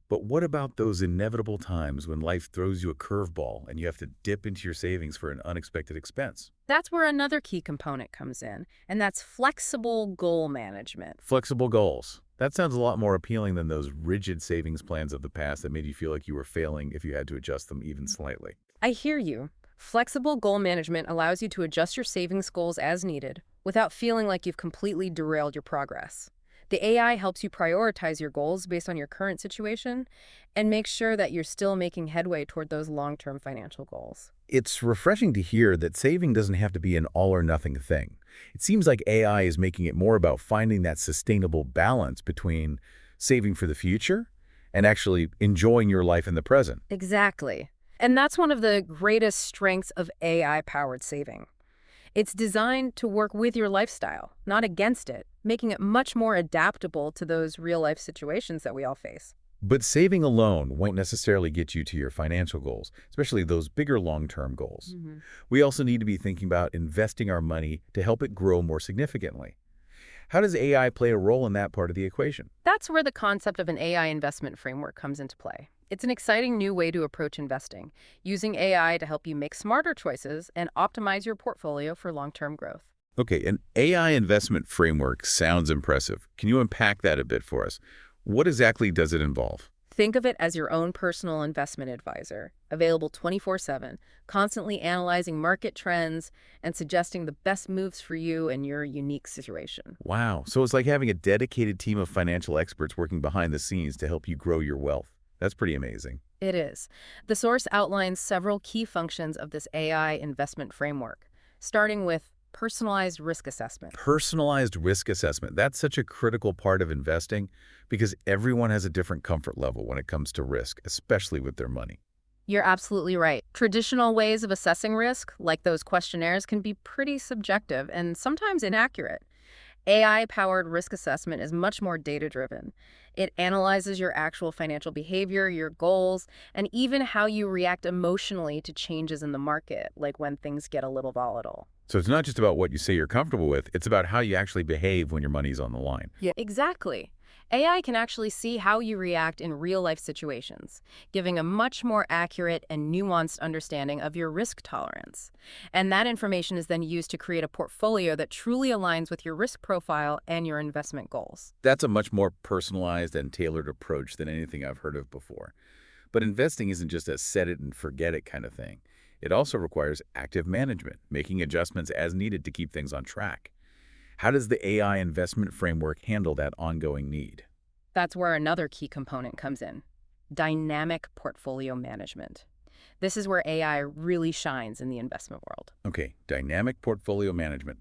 But what about those inevitable times when life throws you a curveball and you have to dip into your savings for an unexpected expense? That's where another key component comes in, and that's flexible goal management. Flexible goals. That sounds a lot more appealing than those rigid savings plans of the past that made you feel like you were failing if you had to adjust them even slightly. I hear you. Flexible goal management allows you to adjust your savings goals as needed without feeling like you've completely derailed your progress. The AI helps you prioritize your goals based on your current situation and make sure that you're still making headway toward those long-term financial goals. It's refreshing to hear that saving doesn't have to be an all-or-nothing thing. It seems like AI is making it more about finding that sustainable balance between saving for the future and actually enjoying your life in the present. Exactly. And that's one of the greatest strengths of AI-powered saving. It's designed to work with your lifestyle, not against it, making it much more adaptable to those real-life situations that we all face. But saving alone won't necessarily get you to your financial goals, especially those bigger long-term goals. Mhm. We also need to be thinking about investing our money to help it grow more significantly. How does AI play a role in that part of the equation? That's where the concept of an AI investment framework comes into play. It's an exciting new way to approach investing, using AI to help you make smarter choices and optimize your portfolio for long-term growth. Okay, an AI investment framework sounds impressive. Can you unpack that a bit for us? What exactly does it involve? Think of it as your own personal investment advisor, available 24/7, constantly analyzing market trends and suggesting the best moves for you and your unique situation. Wow, so it's like having a dedicated team of financial experts working behind the scenes to help you grow your wealth. That's pretty amazing. It is. The source outlines several key functions of this AI investment framework, starting with personalized risk assessment. Personalized risk assessment. That's such a critical part of investing because everyone has a different comfort level when it comes to risk, especially with their money. You're absolutely right. Traditional ways of assessing risk, like those questionnaires, can be pretty subjective and sometimes inaccurate. AI-powered risk assessment is much more data-driven. It analyzes your actual financial behavior, your goals, and even how you react emotionally to changes in the market, like when things get a little volatile. So it's not just about what you say you're comfortable with, it's about how you actually behave when your money's on the line. Yeah, exactly. AI can actually see how you react in real-life situations, giving a much more accurate and nuanced understanding of your risk tolerance. And that information is then used to create a portfolio that truly aligns with your risk profile and your investment goals. That's a much more personalized and tailored approach than anything I've heard of before. But investing isn't just a set it and forget it kind of thing. It also requires active management, making adjustments as needed to keep things on track. How does the AI investment framework handle that ongoing need? That's where another key component comes in: dynamic portfolio management. This is where AI really shines in the investment world. Okay, dynamic portfolio management.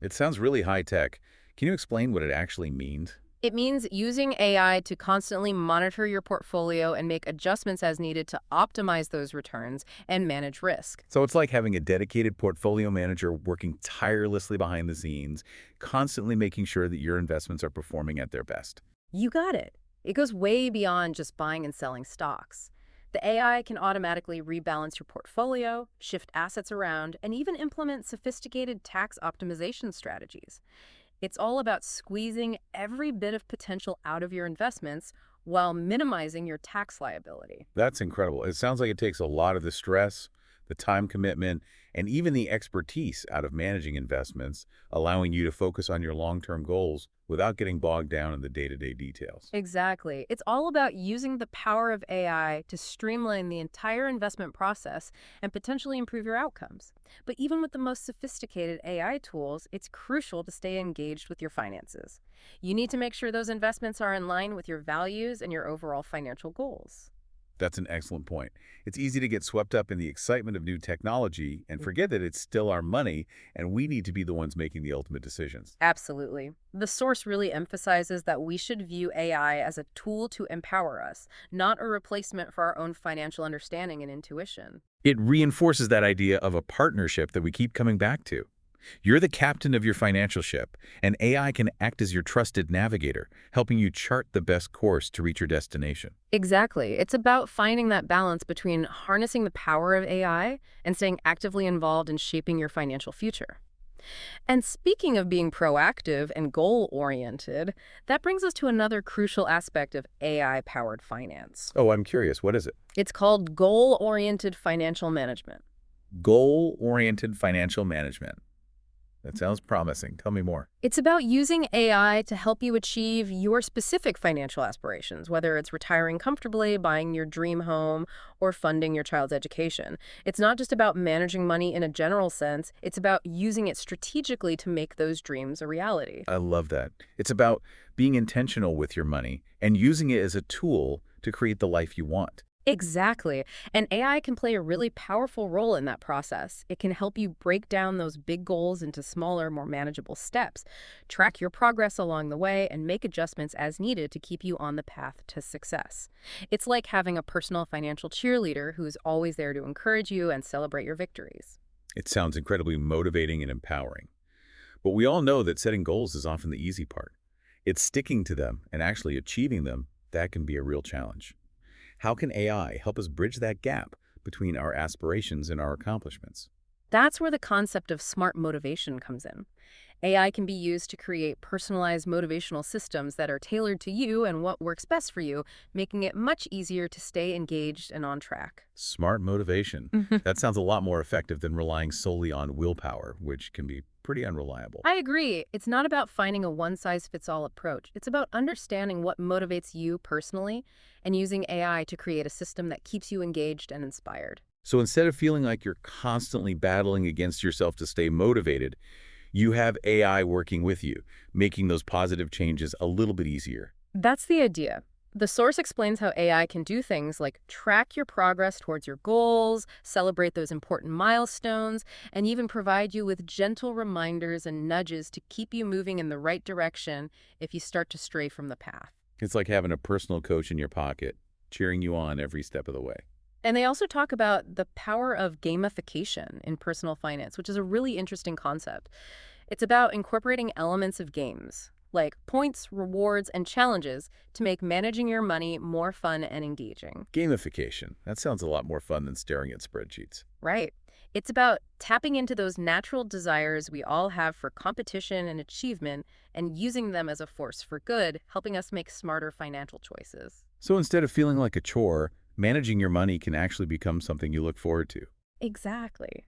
It sounds really high tech. Can you explain what it actually means? It means using AI to constantly monitor your portfolio and make adjustments as needed to optimize those returns and manage risk. So it's like having a dedicated portfolio manager working tirelessly behind the scenes, constantly making sure that your investments are performing at their best. You got it. It goes way beyond just buying and selling stocks. The AI can automatically rebalance your portfolio, shift assets around, and even implement sophisticated tax optimization strategies. It's all about squeezing every bit of potential out of your investments while minimizing your tax liability. That's incredible. It sounds like it takes a lot of the stress, the time commitment, and even the expertise out of managing investments, allowing you to focus on your long-term goals without getting bogged down in the day-to-day details. Exactly. It's all about using the power of AI to streamline the entire investment process and potentially improve your outcomes. But even with the most sophisticated AI tools, it's crucial to stay engaged with your finances. You need to make sure those investments are in line with your values and your overall financial goals. That's an excellent point. It's easy to get swept up in the excitement of new technology and forget that it's still our money and we need to be the ones making the ultimate decisions. Absolutely. The source really emphasizes that we should view AI as a tool to empower us, not a replacement for our own financial understanding and intuition. It reinforces that idea of a partnership that we keep coming back to. You're the captain of your financial ship, and AI can act as your trusted navigator, helping you chart the best course to reach your destination. Exactly. It's about finding that balance between harnessing the power of AI and staying actively involved in shaping your financial future. And speaking of being proactive and goal-oriented, that brings us to another crucial aspect of AI-powered finance. Oh, I'm curious. What is it? It's called goal-oriented financial management. Goal-oriented financial management. That sounds promising. Tell me more. It's about using AI to help you achieve your specific financial aspirations, whether it's retiring comfortably, buying your dream home, or funding your child's education. It's not just about managing money in a general sense, it's about using it strategically to make those dreams a reality. I love that. It's about being intentional with your money and using it as a tool to create the life you want. Exactly. And AI can play a really powerful role in that process. It can help you break down those big goals into smaller, more manageable steps, track your progress along the way, and make adjustments as needed to keep you on the path to success. It's like having a personal financial cheerleader who's always there to encourage you and celebrate your victories. It sounds incredibly motivating and empowering. But we all know that setting goals is often the easy part. It's sticking to them and actually achieving them that can be a real challenge. How can AI help us bridge that gap between our aspirations and our accomplishments? That's where the concept of smart motivation comes in. AI can be used to create personalized motivational systems that are tailored to you and what works best for you, making it much easier to stay engaged and on track. Smart motivation. That sounds a lot more effective than relying solely on willpower, which can be pretty unreliable. I agree. It's not about finding a one-size-fits-all approach. It's about understanding what motivates you personally and using AI to create a system that keeps you engaged and inspired. So instead of feeling like you're constantly battling against yourself to stay motivated, you have AI working with you, making those positive changes a little bit easier. That's the idea. The source explains how AI can do things like track your progress towards your goals, celebrate those important milestones, and even provide you with gentle reminders and nudges to keep you moving in the right direction if you start to stray from the path. It's like having a personal coach in your pocket, cheering you on every step of the way. And they also talk about the power of gamification in personal finance, which is a really interesting concept. It's about incorporating elements of games, like points, rewards, and challenges to make managing your money more fun and engaging. Gamification. That sounds a lot more fun than staring at spreadsheets. Right. It's about tapping into those natural desires we all have for competition and achievement and using them as a force for good, helping us make smarter financial choices. So instead of feeling like a chore, managing your money can actually become something you look forward to. Exactly.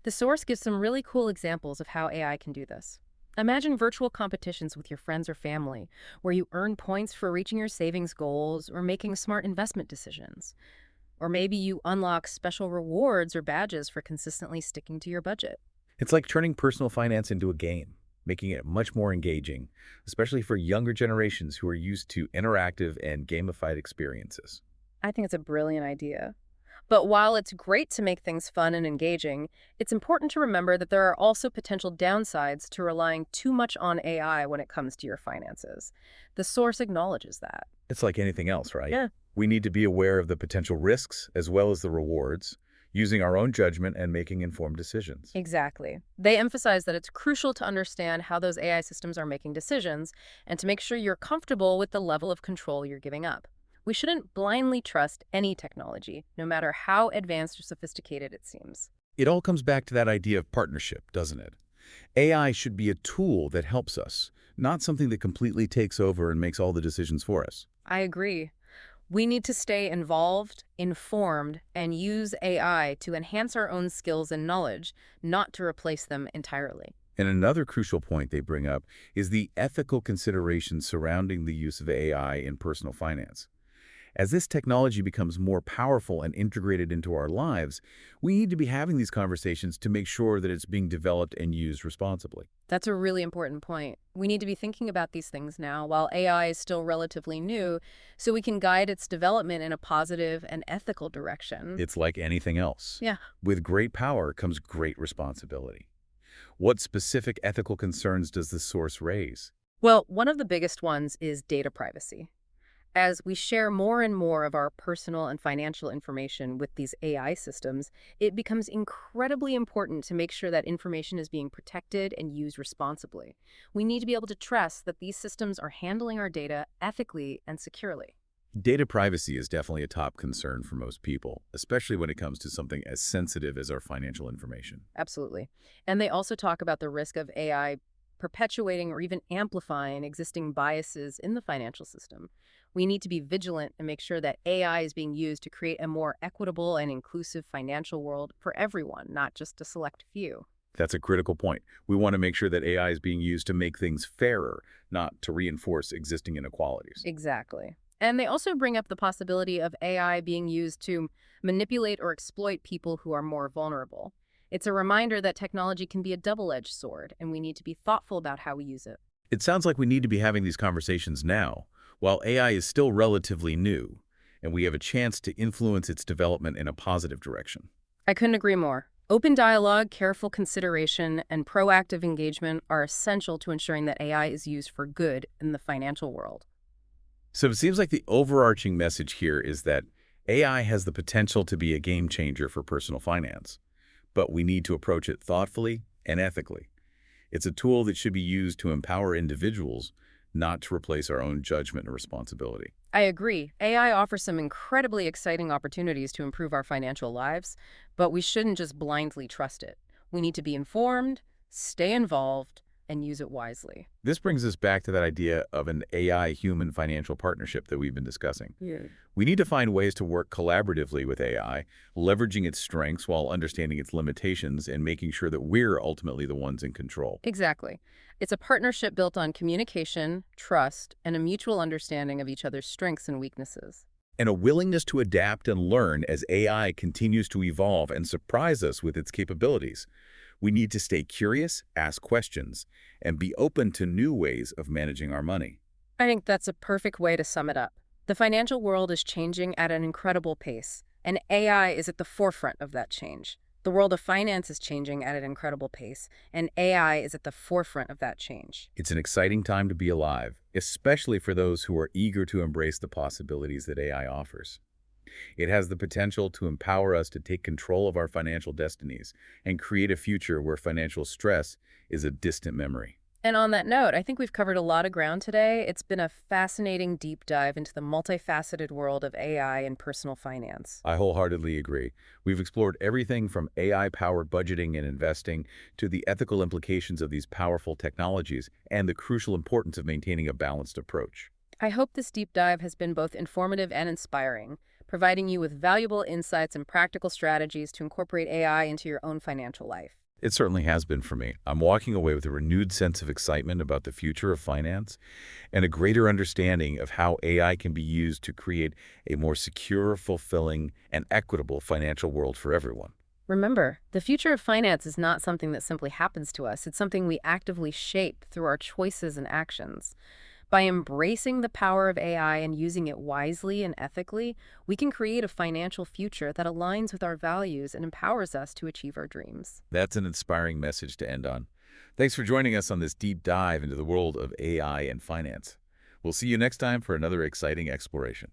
The source gives some really cool examples of how AI can do this. Imagine virtual competitions with your friends or family, where you earn points for reaching your savings goals or making smart investment decisions. Or maybe you unlock special rewards or badges for consistently sticking to your budget. It's like turning personal finance into a game, making it much more engaging, especially for younger generations who are used to interactive and gamified experiences. I think it's a brilliant idea. But while it's great to make things fun and engaging, it's important to remember that there are also potential downsides to relying too much on AI when it comes to your finances. The source acknowledges that. It's like anything else, right? Yeah, We need to be aware of the potential risks as well as the rewards, using our own judgment and making informed decisions. exactly. They emphasize that it's crucial to understand how those AI systems are making decisions and to make sure you're comfortable with the level of control you're giving up. We shouldn't blindly trust any technology, no matter how advanced or sophisticated it seems. It all comes back to that idea of partnership, doesn't it? AI should be a tool that helps us, not something that completely takes over and makes all the decisions for us. I agree. We need to stay involved, informed, and use AI to enhance our own skills and knowledge, not to replace them entirely. And another crucial point they bring up is the ethical considerations surrounding the use of AI in personal finance. As this technology becomes more powerful and integrated into our lives, we need to be having these conversations to make sure that it's being developed and used responsibly. That's a really important point. We need to be thinking about these things now while AI is still relatively new, so we can guide its development in a positive and ethical direction. It's like anything else. Yeah. With great power comes great responsibility. What specific ethical concerns does this source raise? Well, one of the biggest ones is data privacy. As we share more and more of our personal and financial information with these AI systems, it becomes incredibly important to make sure that information is being protected and used responsibly. We need to be able to trust that these systems are handling our data ethically and securely. Data privacy is definitely a top concern for most people, especially when it comes to something as sensitive as our financial information. Absolutely. And they also talk about the risk of AI perpetuating or even amplifying existing biases in the financial system. We need to be vigilant and make sure that AI is being used to create a more equitable and inclusive financial world for everyone, not just a select few. That's a critical point. We want to make sure that AI is being used to make things fairer, not to reinforce existing inequalities. Exactly. And they also bring up the possibility of AI being used to manipulate or exploit people who are more vulnerable. It's a reminder that technology can be a double-edged sword, and we need to be thoughtful about how we use it. It sounds like we need to be having these conversations now. While AI is still relatively new, and we have a chance to influence its development in a positive direction. I couldn't agree more. Open dialogue, careful consideration, and proactive engagement are essential to ensuring that AI is used for good in the financial world. So it seems like the overarching message here is that AI has the potential to be a game changer for personal finance, but we need to approach it thoughtfully and ethically. It's a tool that should be used to empower individuals, not to replace our own judgment and responsibility. I agree. AI offers some incredibly exciting opportunities to improve our financial lives, but we shouldn't just blindly trust it. We need to be informed, stay involved, and use it wisely. This brings us back to that idea of an AI-human financial partnership that we've been discussing. Yeah. We need to find ways to work collaboratively with AI, leveraging its strengths while understanding its limitations and making sure that we're ultimately the ones in control. Exactly. It's a partnership built on communication, trust, and a mutual understanding of each other's strengths and weaknesses. And a willingness to adapt and learn as AI continues to evolve and surprise us with its capabilities. We need to stay curious, ask questions, and be open to new ways of managing our money. I think that's a perfect way to sum it up. The financial world is changing at an incredible pace, and AI is at the forefront of that change. The world of finance is changing at an incredible pace, and AI is at the forefront of that change. It's an exciting time to be alive, especially for those who are eager to embrace the possibilities that AI offers. It has the potential to empower us to take control of our financial destinies and create a future where financial stress is a distant memory. And on that note, I think we've covered a lot of ground today. It's been a fascinating deep dive into the multifaceted world of AI and personal finance. I wholeheartedly agree. We've explored everything from AI-powered budgeting and investing to the ethical implications of these powerful technologies and the crucial importance of maintaining a balanced approach. I hope this deep dive has been both informative and inspiring, providing you with valuable insights and practical strategies to incorporate AI into your own financial life. It certainly has been for me. I'm walking away with a renewed sense of excitement about the future of finance and a greater understanding of how AI can be used to create a more secure, fulfilling, and equitable financial world for everyone. Remember, the future of finance is not something that simply happens to us. It's something we actively shape through our choices and actions. By embracing the power of AI and using it wisely and ethically, we can create a financial future that aligns with our values and empowers us to achieve our dreams. That's an inspiring message to end on. Thanks for joining us on this deep dive into the world of AI and finance. We'll see you next time for another exciting exploration.